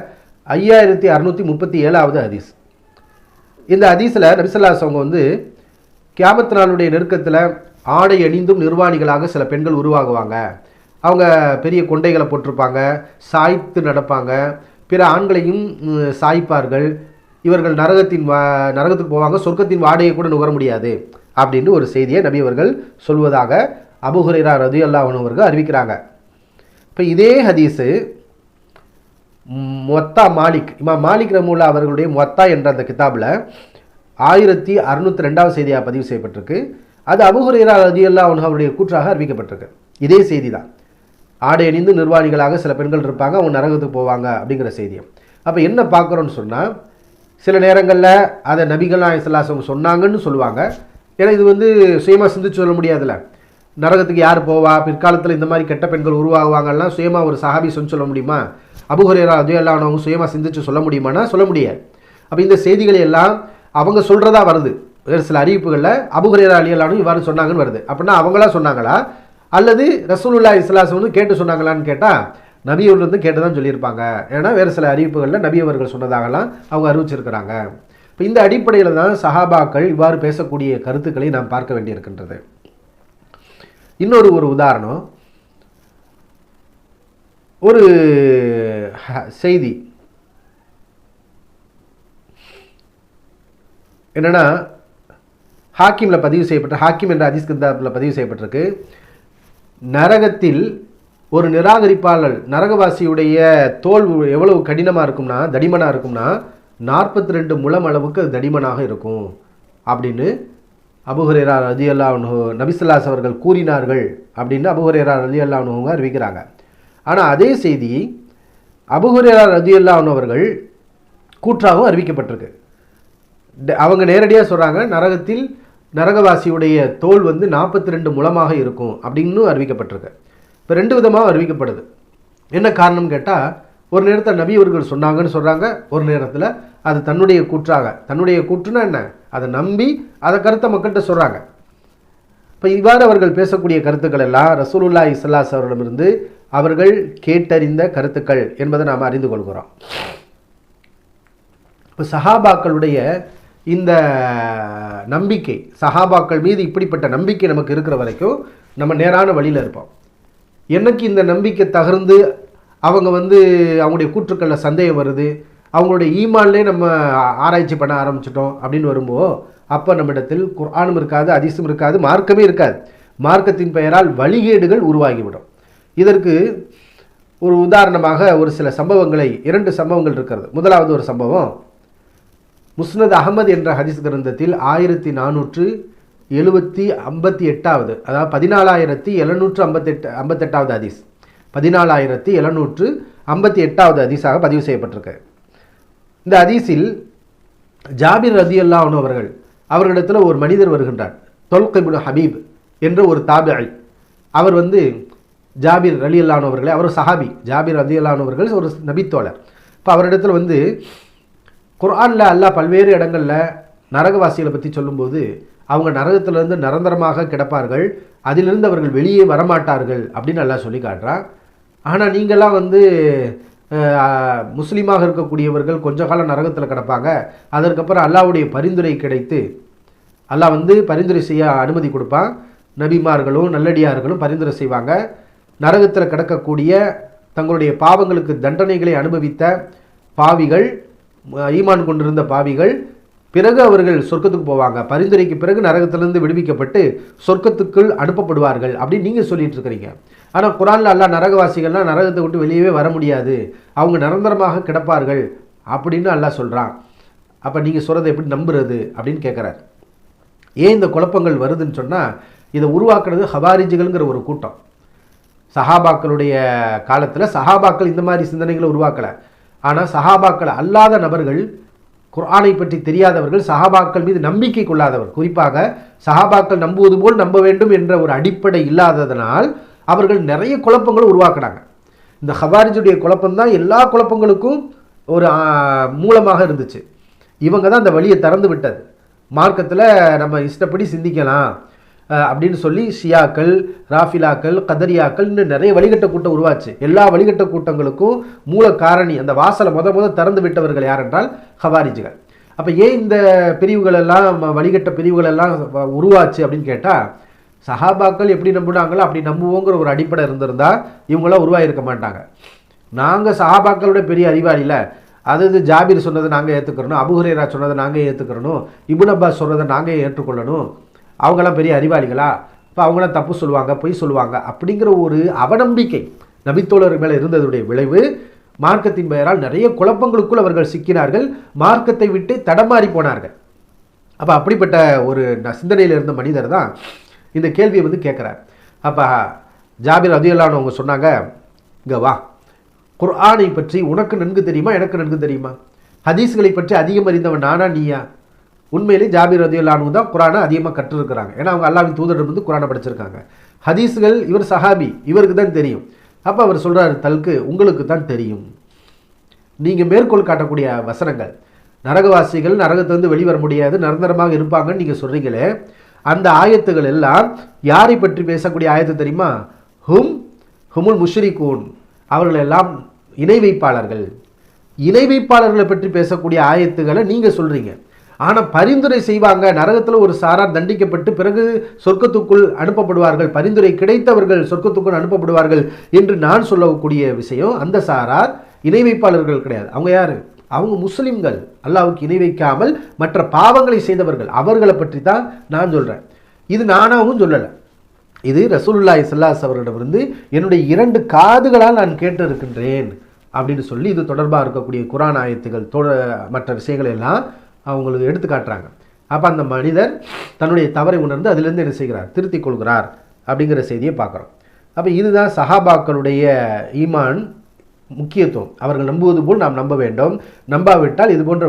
Speaker 1: 5637வது ஹதீஸ். இந்த ஹதீஸில் நபி ஸல்லல்லாஹு அலைஹி வஸல்லம் கியாமத் நாளுடைய நெருக்கத்தில் ஆடை அணிந்தும் நிர்வாணிகளாக சில பெண்கள் உருவாகுவாங்க. அவங்க பெரிய கொண்டைகளை போட்டிருப்பாங்க, சாய்த்து நடப்பாங்க, பிற ஆண்களையும் சாய்ப்பார்கள். இவர்கள் நரகத்துக்கு போவாங்க, சொர்க்கத்தின் வாடையை கூட நுகர முடியாது அப்படின்னு ஒரு செய்தியை நபி அவர்கள் சொல்வதாக அபூ ஹுரைரா ரலியல்லாஹு அன்ஹு அவர்கள் அறிவிக்கிறாங்க. இப்போ இதே ஹதீஸு முவத்தா மாலிக், இமாம் மாலிக் ரஹ்மத்துல்லாஹி அவர்களுடைய முவத்தா என்ற அந்த கிதாபில் 1602வது செய்தியாக பதிவு செய்யப்பட்டிருக்கு. அது அபூ ஹுரைரா ரலியல்லாஹு அன்ஹு அவருடைய கூற்றாக அறிவிக்கப்பட்டிருக்கு. இதே செய்தி தான், ஆடை அணிந்து நிர்வாணிகளாக சில பெண்கள் இருப்பாங்க, அவங்க நரகத்துக்கு போவாங்க அப்படிங்கிற செய்தியை. அப்போ என்ன பார்க்குறோன்னு சொன்னால், சில நேரங்களில் அதை நபிகள் நாயகம் ஸல்லல்லாஹு அலைஹி வஸல்லம் சொன்னாங்கன்னு சொல்லுவாங்க. ஏன்னா இது சுயமாக சிந்திச்சு சொல்ல முடியாதுல்ல. நரகத்துக்கு யார் போவா, பிற்காலத்தில் இந்த மாதிரி கெட்ட பெண்கள் உருவாகுவாங்கலாம் சுயமாக ஒரு சஹாபி சொல்ல முடியுமா? அபூ ஹுரைரா ரலியல்லாஹு அன்ஹு அவங்க சுயமாக சிந்திச்சு சொல்ல முடியுமானா சொல்ல முடியாது. அப்போ இந்த செய்திகளை எல்லாம் அவங்க சொல்கிறதா வருது. வேறு சில அறிவிப்புகளில் அபூ ஹுரைரா ரலியல்லாஹு அன்ஹு இவ்வாறு சொன்னாங்கன்னு வருது. அப்படின்னா அவங்களா சொன்னாங்களா அல்லது ரசூலுல்லாஹி ஸல்லல்லாஹு அலைஹி வஸல்லம் கேட்டு சொன்னாங்களான்னு கேட்டால் நபி அவர்கள் கேட்டு தான் சொல்லியிருப்பாங்க. ஏன்னா வேறு சில அறிவிப்புகளில் நபி அவர்கள் சொன்னதாகலாம் அவங்க அறிவிச்சிருக்கிறாங்க. இப்போ இந்த அடிப்படையில் தான் சஹாபாக்கள் இவ்வாறு பேசக்கூடிய கருத்துக்களை நாம் பார்க்க வேண்டியிருக்கின்றது. இன்னொரு உதாரணம், ஒரு செய்தி என்னென்னா, ஹாக்கிமில் பதிவு செய்யப்பட்ட, ஹாக்கிம் என்ற ஹதீஸ் கிதாபில் பதிவு செய்யப்பட்டிருக்கு, நரகத்தில் ஒரு நிராகரிப்பாளர் நரகவாசியுடைய தோல் எவ்வளவு கடினமாக இருக்கும்னா, தடிமனாக இருக்கும்னா 42 முழம் அளவுக்கு அது தடிமனாக இருக்கும் அப்படின்னு அபூ ஹுரைரா ரலியல்லாஹு அன்ஹு நபி ஸல்லல்லாஹு அலைஹி அவர்கள் கூறினார்கள் அப்படின்னு அபூ ஹுரைரா ரலியல்லாஹு அன்ஹு அறிவிக்கிறாங்க. ஆனால் அதே செய்தி அபூ ஹுரைரா ரலியல்லாஹு அன்ஹு அவர்கள் கூற்றாகவும் அறிவிக்கப்பட்டிருக்கு. அவங்க நேரடியாக சொல்கிறாங்க, நரகத்தில் நரகவாசியுடைய தோல் 42 முழமாக இருக்கும் அப்படின்னு அறிவிக்கப்பட்டிருக்கு. இப்போ 2 விதமாக அறிவிக்கப்படுது. என்ன காரணம் கேட்டால், ஒரு நேரத்தில் நபி அவர்கள் சொன்னாங்கன்னு சொல்கிறாங்க, ஒரு நேரத்தில் அது தன்னுடைய கூற்றாக, தன்னுடைய கூற்றுனா என்ன, அதை நம்பி அதை கருத்தை மக்கள்கிட்ட சொல்கிறாங்க. இப்போ இவ்வாறு அவர்கள் பேசக்கூடிய கருத்துக்கள் எல்லாம் ரசூலுல்லாஹி ஸல்லல்லாஹு அலைஹி அவர்களிடமிருந்து அவர்கள் கேட்டறிந்த கருத்துக்கள் என்பதை நாம் அறிந்து கொள்கிறோம். இப்போ சஹாபாக்களுடைய இந்த நம்பிக்கை, சஹாபாக்கள் மீது இப்படிப்பட்ட நம்பிக்கை நமக்கு இருக்கிற வரைக்கும் நம்ம நேரான வழியில் இருப்போம். எனக்கு இந்த நம்பிக்கை தகர்ந்து அவங்க அவங்களுடைய கூற்றுக்களில் சந்தேகம் வருது, அவங்களுடைய ஈமான்லேயே நம்ம ஆராய்ச்சி பண்ண ஆரம்பிச்சிட்டோம் அப்படின்னு வரும்போது, அப்போ நம்மிடத்தில் குர்ஆனும் இருக்காது, ஹதீஸும் இருக்காது, மார்க்கமே இருக்காது. மார்க்கத்தின் பெயரால் வழிகேடுகள் உருவாகிவிடும். இதற்கு ஒரு உதாரணமாக ஒரு சில சம்பவங்களை, 2 சம்பவங்கள் இருக்கிறது. முதலாவது ஒரு சம்பவம், முஸ்னத் அஹமது என்ற ஹதீஸ் கிரந்தத்தில் 1458, அதாவது 14758 ஹதீஸ், 14758 ஹதீஸாக பதிவு செய்யப்பட்டிருக்கு. இந்த ஹதீஸில் ஜாபிர் ரலியல்லாஹு அன்ஹு அவர்களிடத்தில் ஒரு மனிதர் வருகின்றார். தொல்க் இப்னு ஹபீப் என்ற ஒரு தாபிஈ. அவர் ஜாபிர் ரலியல்லாஹு அன்ஹு அவர்களை, அவர் சஹாபி, ஜாபிர் ரலியல்லாஹு அன்ஹு அவர்கள் ஒரு நபித்தோழர். இப்போ அவரிடத்தில் குர்ஆனில் அல்லாஹ் பல்வேறு இடங்களில் நரகவாசிகளை பற்றி சொல்லும்போது, அவங்க நரகத்திலிருந்து நிரந்தரமாக கிடப்பார்கள், அதிலிருந்து அவர்கள் வெளியே வரமாட்டார்கள் அப்படின்னு அல்லாஹ் சொல்லி காட்டுறான். ஆனால் நீங்கள்லாம் முஸ்லீமாக இருக்கக்கூடியவர்கள் கொஞ்ச காலம் நரகத்தில் கிடப்பாங்க, அதற்கப்புறம் அல்லாஹ்வுடைய பரிந்துரை கிடைத்து அல்லாஹ் பரிந்துரை செய்ய அனுமதி கொடுப்பான். நபிமார்களும் நல்லடியார்களும் பரிந்துரை செய்வாங்க. நரகத்தில் கிடக்கக்கூடிய தங்களுடைய பாவங்களுக்கு தண்டனைகளை அனுபவித்த பாவிகள், ஈமான் கொண்டிருந்த பாவிகள், பிறகு அவர்கள் சொர்க்கத்துக்கு போவாங்க. பரிந்துரைக்கு பிறகு நரகத்திலிருந்து விடுவிக்கப்பட்டு சொர்க்கத்துக்குள் அனுப்பப்படுவார்கள் அப்படின்னு நீங்கள் சொல்லிட்டு இருக்கிறீங்க. ஆனால் குர்ஆனில் அல்லாஹ் நரகவாசிகள்லாம் நரகத்தை விட்டு வெளியவே வர முடியாது, அவங்க நிரந்தரமாக கிடப்பார்கள் அப்படின்னு அல்லாஹ் சொல்கிறான். அப்போ நீங்கள் சொல்கிறத எப்படி நம்புறது அப்படின்னு கேட்குறார். ஏன் இந்த குழப்பங்கள் வருதுன்னு சொன்னால், இதை உருவாக்குறது ஹவாரிஜிகள்ங்கிற ஒரு கூட்டம். சஹாபாக்களுடைய காலத்தில் சஹாபாக்கள் இந்த மாதிரி சிந்தனைகளை உருவாக்கலை. ஆனால் சஹாபாக்கள் அல்லாத நபர்கள், குர்ஆனை பற்றி தெரியாதவர்கள், சஹாபாக்கள் மீது நம்பிக்கை கொள்ளாதவர், குறிப்பாக சஹாபாக்கள் நம்புவது போல் நம்ப வேண்டும் என்ற ஒரு அடிப்படை இல்லாததனால் அவர்கள் நிறைய குழப்பங்களை உருவாக்குனாங்க. இந்த ஹவாரிஜுடைய குழப்பம்தான் எல்லா குழப்பங்களுக்கும் ஒரு மூலமாக இருந்துச்சு. இவங்க தான் அந்த வழியை திறந்து விட்டது. மார்க்கத்தில் நம்ம இஷ்டப்படி சிந்திக்கலாம் அப்படின்னு சொல்லி ஷியாக்கள், ராஃபிலாக்கள், கதரியாக்கள் இன்னும் நிறைய வழிகட்ட கூட்டம் உருவாச்சு. எல்லா வழிகட்ட கூட்டங்களுக்கும் மூல காரணி, அந்த வாசலை முத திறந்து விட்டவர்கள் யார் என்றால் ஹவாரிஜிகள். அப்போ ஏன் இந்த பிரிவுகள் எல்லாம், வழிகட்ட பிரிவுகள் எல்லாம் உருவாச்சு அப்படின்னு கேட்டால், சஹாபாக்கள் எப்படி நம்புனாங்களோ அப்படி நம்புவோங்கிற ஒரு அடிப்படை இருந்திருந்தால் இவங்களாம் உருவாகிருக்க மாட்டாங்க. நாங்கள் சஹாபாக்களோட பெரிய அறிவாளியில், அதாவது ஜாபிர் சொன்னதை நாங்கள் ஏற்றுக்கிறணும், அபூ ஹுரைரா சொன்னதை நாங்கள் ஏற்றுக்கிறணும், இப்னு அப்பாஸ் சொன்னதை நாங்கள் ஏற்றுக்கொள்ளணும், அவங்களாம் பெரிய அறிவாளிகளா, இப்போ அவங்களாம் தப்பு சொல்லுவாங்க, பொய் சொல்லுவாங்க அப்படிங்கிற ஒரு அவநம்பிக்கை நபித்தோழர் மேலே இருந்ததுடைய விளைவு, மார்க்கத்தின் பெயரால் நிறைய குழப்பங்களுக்குள் அவர்கள் சிக்கினார்கள், மார்க்கத்தை விட்டு தடமாறி போனார்கள். அப்போ அப்படிப்பட்ட ஒரு சிந்தனையில் இருந்த மனிதர் தான் இந்த கேள்வியை கேட்குறார். அப்போ ஜாபிர் ரலியல்லாஹு அன்ஹு அவங்க சொன்னாங்க, இங்கே வா, குர்ஆனை பற்றி உனக்கு நன்கு தெரியுமா, எனக்கு நன்கு தெரியுமா, ஹதீஸ்களை பற்றி அதிகம் அறிந்தவன் நானா நீயா? உண்மையிலே ஜாபிர் ரலியல்லாஹு அன்ஹு தான் குர்ஆனை அதிகமாக கற்றுருக்கிறாங்க. ஏன்னா அவங்க அல்லாஹ்வின் தூதரிடம் குர்ஆனை படிச்சிருக்காங்க. ஹதீஸ்கள் இவர் சஹாபி, இவருக்கு தான் தெரியும். அப்போ அவர் சொல்கிறார், தல்கு உங்களுக்கு தான் தெரியும். நீங்கள் மேற்கோள் காட்டக்கூடிய வசனங்கள், நரகவாசிகள் நரகத்திலிருந்து வெளிவர முடியாது, நிரந்தரமாக இருப்பாங்கன்னு நீங்கள் சொல்கிறீங்களே, அந்த ஆயத்துகள் எல்லாம் யாரை பற்றி பேசக்கூடிய ஆயத்து தெரியுமா? ஹுமுல் முஷ்ரிகூன், அவர்கள் எல்லாம் இணை வைப்பாளர்கள். இணை வைப்பாளர்களை பற்றி பேசக்கூடிய ஆயத்துக்களை நீங்கள் சொல்கிறீங்க. ஆனால் பரிந்துரை செய்வாங்க, நரகத்தில் ஒரு சாரார் தண்டிக்கப்பட்டு பிறகு சொர்க்கத்துக்குள் அனுப்பப்படுவார்கள், பரிந்துரை கிடைத்தவர்கள் சொர்க்கத்துக்குள் அனுப்பப்படுவார்கள் என்று நான் சொல்லக்கூடிய விஷயம், அந்த சாரார் இணை வைப்பாளர்கள் கிடையாது. அவங்க யார்? அவங்க முஸ்லிம்கள், அல்லாஹ்வுக்கு இணை வைக்காமல் மற்ற பாவங்களை செய்தவர்கள், அவர்களை பற்றி தான் நான் சொல்கிறேன். இது நானாகவும் சொல்லலை, இது ரசூலுல்லாஹி ஸல்லல்லாஹு அலைஹி அவர்களிடமிருந்து என்னுடைய 2 காதுகளால் நான் கேட்டு இருக்கின்றேன் அப்படின்னு சொல்லி இது தொடர்பாக இருக்கக்கூடிய குர்ஆன் ஆயத்துகள் மற்ற விஷயங்களை எல்லாம் அவங்களுக்கு எடுத்து காட்டுறாங்க. அப்போ அந்த மனிதர் தன்னுடைய தவறை உணர்ந்து அதிலிருந்து என்ன செய்கிறார், திருத்திக் கொள்கிறார் அப்படிங்கிற செய்தியை பார்க்குறோம். அப்போ இதுதான் சஹாபாக்களுடைய ஈமான் முக்கியத்துவம். அவர்கள் நம்புவது போல் நாம் நம்ப வேண்டும். நம்பாவிட்டால் இது போன்ற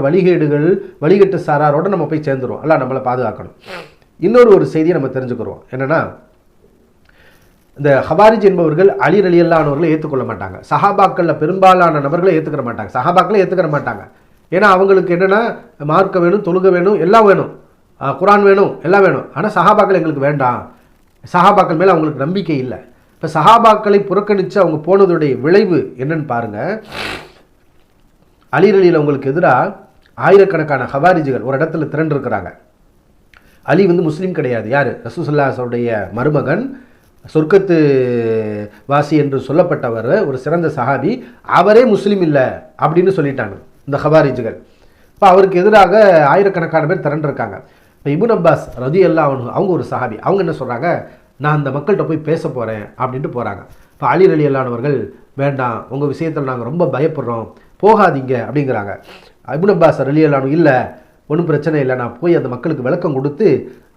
Speaker 1: வழிகேட்டு சாராரோடு நம்ம போய் சேர்ந்துருவோம். அல்லாஹ் நம்மளை பாதுகாக்கணும். இன்னொரு செய்தியை நம்ம தெரிஞ்சுக்கிறோம். என்னென்னா, இந்த ஹவாரிஜ் என்பவர்கள் அலி ரலியல்லாஹு அன்ஹுவை ஏற்றுக்கொள்ள மாட்டாங்க. சஹாபாக்களில் பெரும்பாலான நபர்களை ஏற்றுக்கிற மாட்டாங்க. சஹாபாக்களை ஏற்றுக்கிற மாட்டாங்க. ஏன்னா அவங்களுக்கு என்னென்னா, மார்க்க வேணும், தொழுக வேணும், எல்லாம் வேணும், குரான் வேணும், எல்லாம் வேணும். ஆனால் சஹாபாக்கள் எங்களுக்கு வேண்டாம், சஹாபாக்கள் மேலே அவங்களுக்கு நம்பிக்கை இல்லை. இப்போ சஹாபாக்களை புறக்கணித்து அவங்க போனதுடைய விளைவு என்னன்னு பாருங்கள். அலி ரலியில் அவங்களுக்கு எதிராக ஆயிரக்கணக்கான ஹவாரிஜிகள் ஒரு இடத்துல திரண்டிருக்கிறாங்க. அலி முஸ்லீம் கிடையாது. யார்? ரசூலுல்லாஹ்வுடைய மருமகன், சொர்க்கத்து வாசி என்று சொல்லப்பட்டவர், ஒரு சிறந்த சஹாபி. அவரே முஸ்லீம் இல்லை அப்படின்னு சொல்லிட்டாங்க இந்த ஹவாரிஜிகள். இப்போ அவருக்கு எதிராக ஆயிரக்கணக்கான பேர் திரண்டிருக்காங்க. இப்போ இப்னு அப்பாஸ் ரலியல்லாஹு அன்ஹு அவங்க ஒரு சஹாபி. அவங்க என்ன சொல்கிறாங்க, நான் அந்த மக்கள்கிட்ட போய் பேச போகிறேன் அப்படின்ட்டு போகிறாங்க. இப்போ அலி ரலியல்லாஹு அன்ஹு வேண்டாம், உங்கள் விஷயத்தில் நாங்கள் ரொம்ப பயப்படுறோம், போகாதீங்க அப்படிங்கிறாங்க. இப்னு அப்பாஸ் ரலியல்லாஹு அன்ஹு இல்லை, ஒன்றும் பிரச்சனை இல்லை, நான் போய் அந்த மக்களுக்கு விளக்கம் கொடுத்து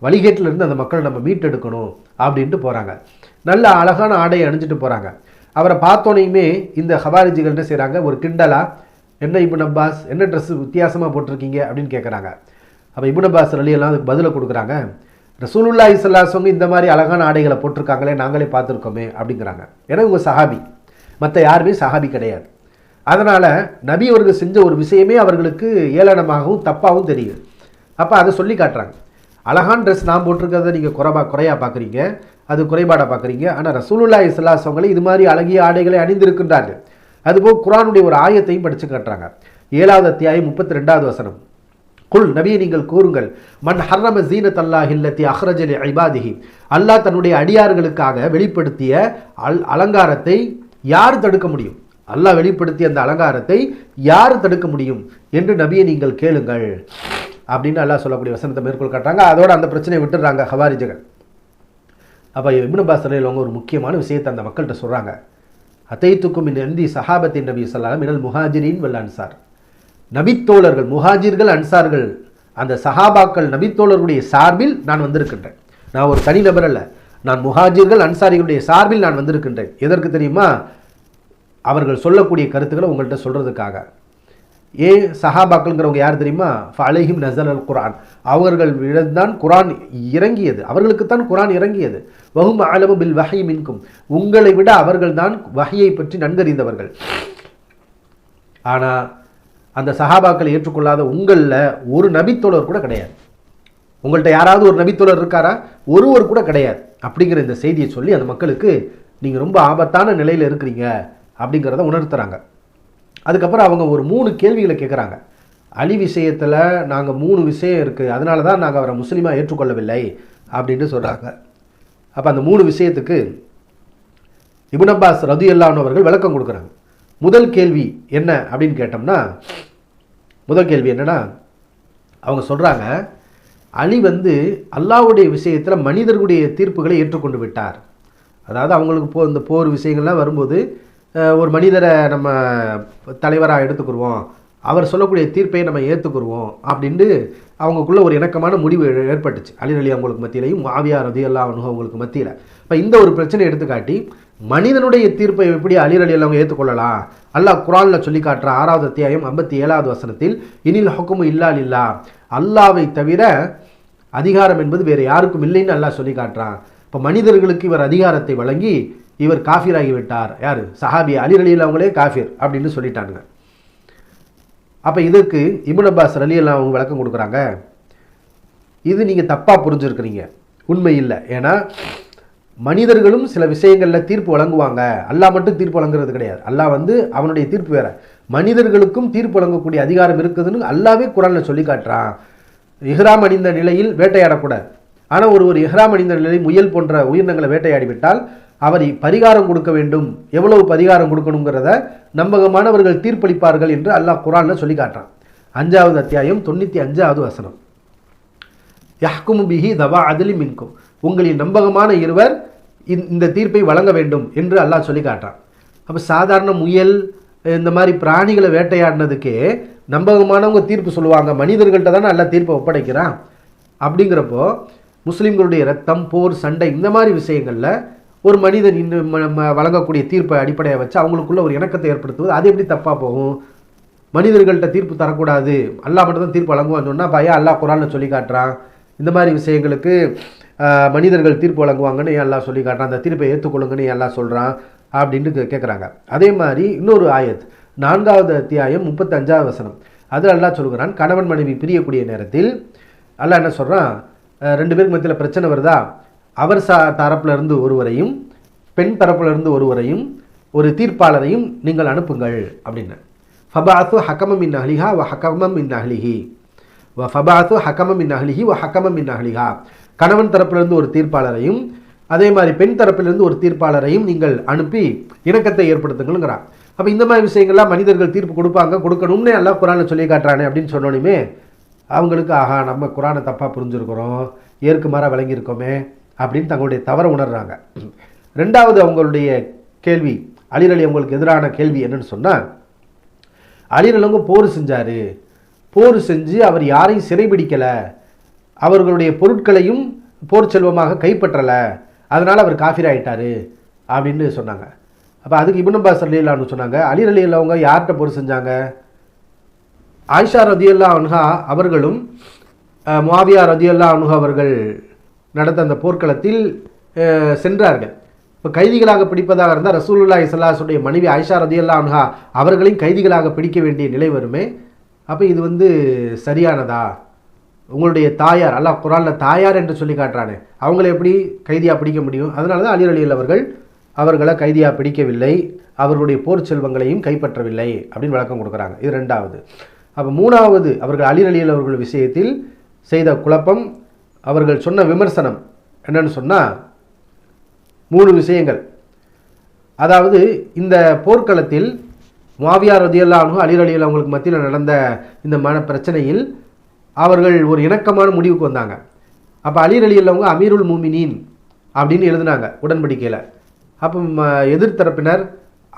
Speaker 1: வழிகேட்டில் இருந்து அந்த மக்களை நம்ம மீட்டெடுக்கணும் அப்படின்ட்டு போகிறாங்க. நல்ல அழகான ஆடையை அணிஞ்சிட்டு போகிறாங்க. அவரை பார்த்தோனையுமே இந்த ஹவாரிஜிகள் என்ன செய்கிறாங்க, ஒரு கிண்டலா, என்ன இப்னு அப்பாஸ் என்ன ட்ரெஸ்ஸு வித்தியாசமாக போட்டிருக்கீங்க அப்படின்னு கேட்குறாங்க. அப்போ இப்னு அப்பாஸ் ரலியல்லாஹு அதுக்கு பதிலை கொடுக்குறாங்க, ரசூலுல்லாஹி ஸல்லல்லாஹு அலைஹி வஸல்லம் இந்த மாதிரி அழகான ஆடைகளை போட்டிருக்காங்களே, நாங்களே பார்த்துருக்கோமே அப்படிங்கிறாங்க. ஏன்னா இவங்க சஹாபி, மற்ற யாருமே சஹாபி கிடையாது. அதனால் நபி அவர்கள் செஞ்ச ஒரு விஷயமே அவர்களுக்கு ஏளனமாகவும் தப்பாகவும் தெரியுது. அப்போ அதை சொல்லி காட்டுறாங்க. அழகான ட்ரெஸ் நான் போட்டிருக்கிறத நீங்கள் குறையாக பார்க்குறீங்க, அது குறைபாடாக பார்க்குறீங்க. ஆனால் ரசூலுல்லாஹி ஸல்லல்லாஹு அலைஹி வஸல்லம் இது மாதிரி அழகிய ஆடைகளை அணிந்திருக்கின்றார்கள். அதுபோல் குர்ஆனுடைய ஒரு ஆயத்தையும் படித்து காட்டுறாங்க. 7வது அத்தியாயம் 32வது வசனம். குல், நபியை நீங்கள் கூறுங்கள், மன் ஹர்ரம ஸீனத்தல்லாஹி அல்லதி அஹ்ரஜ லிஇபாதிஹி, அல்லாஹ் தன்னுடைய அடியார்களுக்காக வெளிப்படுத்திய அலங்காரத்தை யார் தடுக்க முடியும்? அல்லாஹ் வெளிப்படுத்திய அந்த அலங்காரத்தை யார் தடுக்க முடியும் என்று நபியை நீங்கள் கேளுங்கள் அப்படின்னு அல்லாஹ் சொல்லக்கூடிய வசனத்தை மேற்கொள் காட்டுறாங்க. அதோட அந்த பிரச்சனையை விட்டுறாங்க ஹவாரிஜிகள். அப்போ இப்னு அப்பாஸ் ரலியல்லாஹு ஒரு முக்கியமான விஷயத்தை அந்த மக்கள்கிட்ட சொல்கிறாங்க. அதைத்துக்கும் மின் இந்தி சஹாபத்தின் நபி ஸல்லல்லாஹு அலைஹி வஸல்லம் மினல் முஹாஜிரின் வல் அன்சார், நபித்தோழர்கள், முஹாஜிர்கள், அன்சார்கள், அந்த சஹாபாக்கள் நபித்தோழர்களுடைய சார்பில் நான் வந்திருக்கின்றேன். நான் ஒரு தனி நபர் அல்ல, நான் முஹாஜிர்கள் அன்சாரிகளுடைய சார்பில் நான் வந்திருக்கின்றேன். எதற்கு தெரியுமா? அவர்கள் சொல்லக்கூடிய கருத்துக்களை உங்கள்கிட்ட சொல்கிறதுக்காக. சஹாபாக்கள்ங்கிறவங்க யார் தெரியுமா? ஃபலைஹிம் நஸல் அல் குர்ஆன், அவர்களிடம்தான் குர்ஆன் இறங்கியது, அவர்களுக்குத்தான் குர்ஆன் இறங்கியது. வஹும் அலமு பில் வஹி மின்கும், உங்களை விட அவர்கள் தான் வஹியை பற்றி நன்கறிந்தவர்கள். ஆனால் அந்த சஹாபாக்களை ஏற்றுக்கொள்ளாத உங்களில் ஒரு நபித்தோழர் கூட கிடையாது. உங்கள்கிட்ட யாராவது ஒரு நபித்தோழர் இருக்காரா? ஒருவர் கூட கிடையாது. அப்படிங்கிற இந்த செய்தியை சொல்லி அந்த மக்களுக்கு நீங்கள் ரொம்ப ஆபத்தான நிலையில் இருக்கிறீங்க அப்படிங்கிறத உணர்த்துறாங்க. அதுக்கப்புறம் அவங்க ஒரு 3 கேள்விகளை கேட்குறாங்க. அலி விஷயத்தில் நாங்கள் 3 விஷயம் இருக்குது, அதனால தான் நாங்கள் அவரை முஸ்லீமாக ஏற்றுக்கொள்ளவில்லை அப்படின்னு சொல்கிறாங்க. அப்போ அந்த 3 விஷயத்துக்கு இப்னு அப்பாஸ் ரலியல்லாஹு அன்ஹு அவர்கள் விளக்கம் கொடுக்குறாங்க. முதல் கேள்வி என்ன அப்படின்னு கேட்டோம்னா, முதல் கேள்வி என்னென்னா, அவங்க சொல்கிறாங்க, அலி அல்லாஹ்வுடைய விஷயத்தில் மனிதர்களுடைய தீர்ப்புகளை ஏற்றுக்கொண்டு விட்டார். அதாவது அவங்களுக்கு இந்த போர் விஷயங்கள்லாம் வரும்போது ஒரு மனிதரை நம்ம தலைவராக எடுத்துக்கிடுவோம், அவர் சொல்லக்கூடிய தீர்ப்பை நம்ம ஏற்றுக்குருவோம் அப்படின்ட்டு அவங்களுக்குள்ள ஒரு இணக்கமான முடிவு ஏற்பட்டுச்சு. அலி ரலி அவங்களுக்கு மத்தியிலையும் முஆவியா ரலியல்லாஹு அன்ஹு அவங்களுக்கு மத்தியில். இப்போ இந்த ஒரு பிரச்சனை எடுத்துக்காட்டி மனிதனுடைய தீர்ப்பை எப்படி அலி ரலியல்லாஹு அவங்க ஏற்றுக்கொள்ளலாம்? அல்லாஹ் குர்ஆனில் சொல்லி காட்டுற 6வது அத்தியாயம் 57வது வசனத்தில், இனில் ஹுக்மு இல்லா லில்லாஹ், அல்லாஹ்வை தவிர அதிகாரம் என்பது வேறு யாருக்கும் இல்லைன்னு அல்லாஹ் சொல்லி காட்டுறான். இப்போ மனிதர்களுக்கு இவர் அதிகாரத்தை வழங்கி இவர் காஃபிராகிவிட்டார். யார்? சஹாபி அலி ரலியல்லாஹு அவங்களே காஃபிர் அப்படின்னு சொல்லிட்டானுங்க. அப்போ இதற்கு இப்னு அப்பாஸ் ரலியல்லாஹு அவங்க விளக்கம் கொடுக்குறாங்க, இது நீங்கள் தப்பாக புரிஞ்சுருக்கிறீங்க, உண்மை இல்லை. ஏன்னா மனிதர்களும் சில விஷயங்களில் தீர்ப்பு வழங்குவாங்க, அல்லாஹ் மட்டும் தீர்ப்பு வழங்குறது கிடையாது. அல்லாஹ் அவனுடைய தீர்ப்பு வேற, மனிதர்களுக்கும் தீர்ப்பு வழங்கக்கூடிய அதிகாரம் இருக்குதுன்னு அல்லாவே குர்ஆனில் சொல்லி காட்டுறான். இஹ்ராம் அணிந்த நிலையில் வேட்டையாடக்கூடாது. ஆனால் ஒரு இஹ்ராம் அணிந்த நிலையில் முயல் போன்ற உயிரினங்களை வேட்டையாடிவிட்டால் அவர் பரிகாரம் கொடுக்க வேண்டும், எவ்வளவு பரிகாரம் கொடுக்கணுங்கிறத நம்பகமானவர்கள் தீர்ப்பளிப்பார்கள் என்று அல்லாஹ் குர்ஆனில் சொல்லி காட்டுறான். 5வது அத்தியாயம் 95வது வசனம், யஹ்குமு பிஹி தவா அத்லி மின்கும், உங்களின் நம்பகமான இருவர் இந்த தீர்ப்பை வழங்க வேண்டும் என்று அல்லாஹ் சொல்லி காட்டுறான். அப்போ சாதாரண முயல் இந்த மாதிரி பிராணிகளை வேட்டையாடினதுக்கே நம்பகமானவங்க தீர்ப்பு சொல்லுவாங்க, மனிதர்கள்ட்ட தானே அல்லாஹ் தீர்ப்பை ஒப்படைக்கிறான். அப்படிங்கிறப்போ முஸ்லீம்களுடைய ரத்தம், போர், சண்டை இந்த மாதிரி விஷயங்களில் ஒரு மனிதன் இன்னும் வழங்கக்கூடிய தீர்ப்பை அடிப்படையாக வச்சு அவங்களுக்குள்ள ஒரு இணக்கத்தை ஏற்படுத்துவது அது எப்படி தப்பாக போகும்? மனிதர்கள்ட்ட தீர்ப்பு தரக்கூடாது, அல்லாஹ் மட்டும் தான் தீர்ப்பு வழங்குவான்னு சொன்னால் பையன் அல்லாஹ் குர்ஆனில் சொல்லி காட்டுறான். இந்த மாதிரி விஷயங்களுக்கு மனிதர்கள் தீர்ப்பு வழங்குவாங்கன்னு அல்லாஹ் சொல்லி காட்டுறான், அந்த தீர்ப்பை ஏற்றுக்கொள்ளுங்கன்னு அல்லாஹ் சொல்கிறான் அப்படின்ட்டு கேட்குறாங்க. அதே மாதிரி இன்னொரு ஆயத் 4வது அத்தியாயம் 35வது வசனம், அதில் அல்லாஹ் சொல்கிறான், கணவன் மனைவி பிரியக்கூடிய நேரத்தில் அல்லாஹ் என்ன சொல்கிறான், 2 பேருக்கு மத்தியில் பிரச்சனை வருதா, அவர் தரப்புல இருந்து ஒருவரையும் பெண் தரப்புல இருந்து ஒருவரையும் ஒரு தீர்ப்பாளரையும் நீங்கள் அனுப்புங்கள் அப்படின்னு. ஃபபாத்து ஹக்கமம் மின் அஹ்லிஹா வ ஹக்கமம் மின் அஹ்லிஹி ஃபபாத்து ஹக்கமம் மின் அஹ்லிஹி வ ஹக்கமம் மின் அஹ்லிஹா. கணவன் தரப்பிலிருந்து ஒரு தீர்ப்பாளரையும் அதே மாதிரி பெண் தரப்பிலிருந்து ஒரு தீர்ப்பாளரையும் நீங்கள் அனுப்பி இணக்கத்தை ஏற்படுத்துங்கள்ங்கிறான். அப்போ இந்த மாதிரி விஷயங்கள்லாம் மனிதர்கள் தீர்ப்பு கொடுக்கணும்னே அல்லாஹ் குர்ஆனில் சொல்லி காட்டுறானே அப்படின்னு சொன்னோன்னே அவங்களுக்கு ஆஹா நம்ம குர்ஆனை தப்பாக புரிஞ்சுருக்கிறோம், ஏற்குமாறாக விளங்கியிருக்கோமே அப்படின்னு தங்களுடைய தவறை உணர்றாங்க. 2வது அவங்களுடைய கேள்வி, அலி அலி அவங்களுக்கு எதிரான கேள்வி என்னன்னு சொன்னால், அலி அவங்க போர் செஞ்சார், போர் செஞ்சு அவர் யாரையும் சிறைபிடிக்கலை, அவர்களுடைய பொருட்களையும் போர் செல்வமாக கைப்பற்றலை, அதனால் அவர் காஃபிர் ஆகிட்டார் அப்படின்னு சொன்னாங்க. அப்போ அதுக்கு இப்னு அப்பாஸ் ரலியல்லாஹு சொன்னாங்க, அலி ரலியல்லாஹு யார்கிட்ட போர் செஞ்சாங்க? ஆயிஷா ரலியல்லாஹு அன்ஹா அவர்களும் முஆவியா ரலியல்லாஹு அன்ஹு அவர்கள் நடந்த அந்த போர்க்களத்தில் சென்றார்கள். இப்போ கைதிகளாக பிடிப்பதாக இருந்தால் ரசூலுல்லாஹி ஸல்லல்லாஹு அலைஹி வஸல்லம் மனைவி ஆயிஷா ரலியல்லாஹு அன்ஹா அவர்களையும் கைதிகளாக பிடிக்க வேண்டிய நிலை வருமே. அப்போ இது சரியானதா? உங்களுடைய தாயார், அல்லாஹ் குர்ஆனில் தாயார் என்று சொல்லி காட்டுறானே, அவங்கள எப்படி கைதியாக பிடிக்க முடியும்? அதனால தான் அலி ரலியல்லாஹு அவர்களை கைதியாக பிடிக்கவில்லை, அவர்களுடைய போர் செல்வங்களையும் கைப்பற்றவில்லை அப்படின்னு விளக்கம் கொடுக்குறாங்க. இது 2வது. அப்போ 3வது அவர்கள் அலி ரலியல்லாஹு அவர்கள் விஷயத்தில் செய்த குழப்பம், அவர்கள் சொன்ன விமர்சனம் என்னன்னு சொன்னால் 3 விஷயங்கள். அதாவது இந்த போர்க்களத்தில் முஆவியா ரலியல்லாஹு அன்ஹு அலி ரலியல்லாஹு அவங்களுக்கு மத்தியில் நடந்த இந்த பிரச்சனையில் அவர்கள் ஒரு இணக்கமான முடிவுக்கு வந்தாங்க. அப்போ அலி ரலியல்லாஹு அமீருல் மூமினீன் அப்படின்னு எழுதினாங்க உடன்படிக்கையில். அப்போ எதிர்த்தரப்பினர்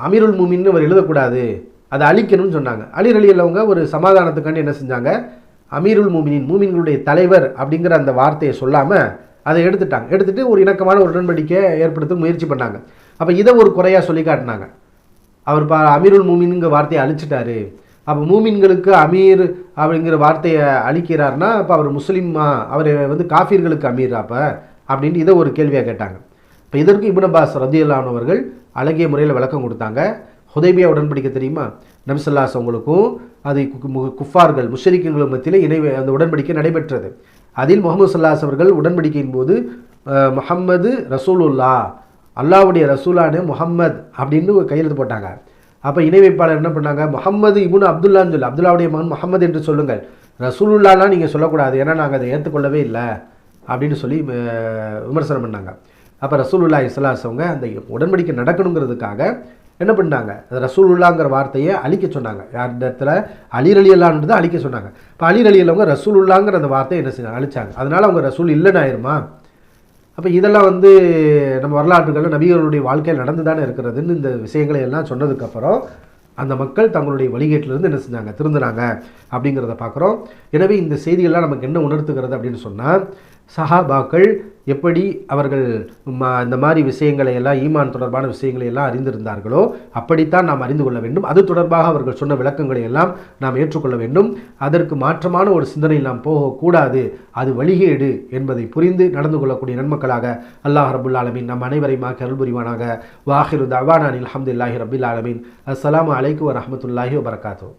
Speaker 1: அமீருல் மூமின்னு அவர் எழுதக்கூடாது, அதை அழிக்கணும்னு சொன்னாங்க. அலி ரலியல்லாஹு ஒரு சமாதானத்துக்காண்டி என்ன செஞ்சாங்க, அமீருல் மூமினின், மூமின்களுடைய தலைவர் அப்படிங்கிற அந்த வார்த்தையை சொல்லாமல் அதை எடுத்துட்டு ஒரு இணக்கமான ஒரு உடன்படிக்கை ஏற்படுத்த முயற்சி பண்ணாங்க. அப்போ இதை ஒரு குறையாக சொல்லி காட்டினாங்க. அவர் அமீருல் மூமின்ங்கிற வார்த்தையை அழிச்சிட்டாரு, அப்போ மூமின்களுக்கு அமீர் அப்படிங்கிற வார்த்தையை அழிக்கிறார்னா அப்போ அவர் முஸ்லீமா, அவர் காஃபிர்களுக்கு அமீர் அப்போ அப்படின்ட்டு இதை ஒரு கேள்வியாக கேட்டாங்க. இப்போ இதற்கு இப்னு அப்பாஸ் ரலியல்லாஹு அன்ஹு அவர்கள் அழகிய முறையில் விளக்கம் கொடுத்தாங்க. ஹுதைபியா உடன்படிக்கை தெரியுமா, நபி ஸல்லல்லாஹு அலைஹி வஸல்லம் அது குஃபார்கள் முஷ்ரிக்கீன்கள் மத்தியில் அந்த உடன்படிக்கை நடைபெற்றது. அதில் முஹம்மது ஸல்லல்லாஹு அலைஹி அவர்கள் உடன்படிக்கையின் போது முஹம்மது ரசூலுல்லா, அல்லாஹ்வுடைய ரசூலான முஹம்மத் அப்படின்னு கையெழுத்து போட்டாங்க. அப்போ இணை வைப்பாளர் என்ன பண்ணாங்க, முஹம்மது இப்னு அப்துல்லான்னு சொல்லி அப்துல்லாவுடைய மகன் முஹம்மது என்று சொல்லுங்கள், ரசூலுல்லாலாம் நீங்கள் சொல்லக்கூடாது, ஏன்னா நாங்கள் அதை ஏற்றுக்கொள்ளவே இல்லை அப்படின்னு சொல்லி விமர்சனம் பண்ணாங்க. அப்போ ரசூலுல்லாஹி ஸல்லல்லாஹு அலைஹி வஸல்லம் அந்த உடன்படிக்கை நடக்கணுங்கிறதுக்காக என்ன பண்ணாங்க, ரசூலுல்லாங்கிற வார்த்தையை அழிக்க சொன்னாங்க. யார் இடத்துல அலி ரலியல்லாஹு தான் அழிக்க சொன்னாங்க. இப்போ அலி ரலியல்லாஹு ரசூலுல்லாங்கிற அந்த வார்த்தையை என்ன செஞ்சாங்க, அழிச்சாங்க. அதனால் அவங்க ரசூல் இல்லைன்னு ஆயிருமா? அப்போ இதெல்லாம் நம்ம வரலாற்றுகளில் நபிகளுடைய வாழ்க்கையில் நடந்து தானே இருக்கிறதுன்னு இந்த விஷயங்களை எல்லாம் சொன்னதுக்கப்புறம் அந்த மக்கள் தங்களுடைய வழிகேட்டிலிருந்து என்ன செஞ்சாங்க, திருந்துனாங்க அப்படிங்கிறத பார்க்குறோம். எனவே இந்த செய்திகள்லாம் நமக்கு என்ன உணர்த்துகிறது அப்படின்னு சொன்னால், சஹாபாக்கள் எப்படி அவர்கள் இந்த மாதிரி விஷயங்களை எல்லாம், ஈமான் தொடர்பான விஷயங்களை எல்லாம் அறிந்திருந்தார்களோ அப்படித்தான் நாம் அறிந்து கொள்ள வேண்டும். அது தொடர்பாக அவர்கள் சொன்ன விளக்கங்களை எல்லாம் நாம் ஏற்றுக்கொள்ள வேண்டும். அதற்கு மாற்றமான ஒரு சிந்தனையில் நாம் போகக்கூடாது, அது வழிகேடு என்பதை புரிந்து நடந்து கொள்ளக்கூடிய நன்மக்களாக அல்லாஹ் ரபுல் ஆலமீன் நம் அனைவரையும் அருள் புரிவானாக. வாஹிரு தஅவானா அல்ஹம்துலில்லாஹி ரப்பில் ஆலமீன். அஸ்ஸலாமு அலைக்கும் வரஹ்மத்துல்லாஹி வபரகாத்துஹு.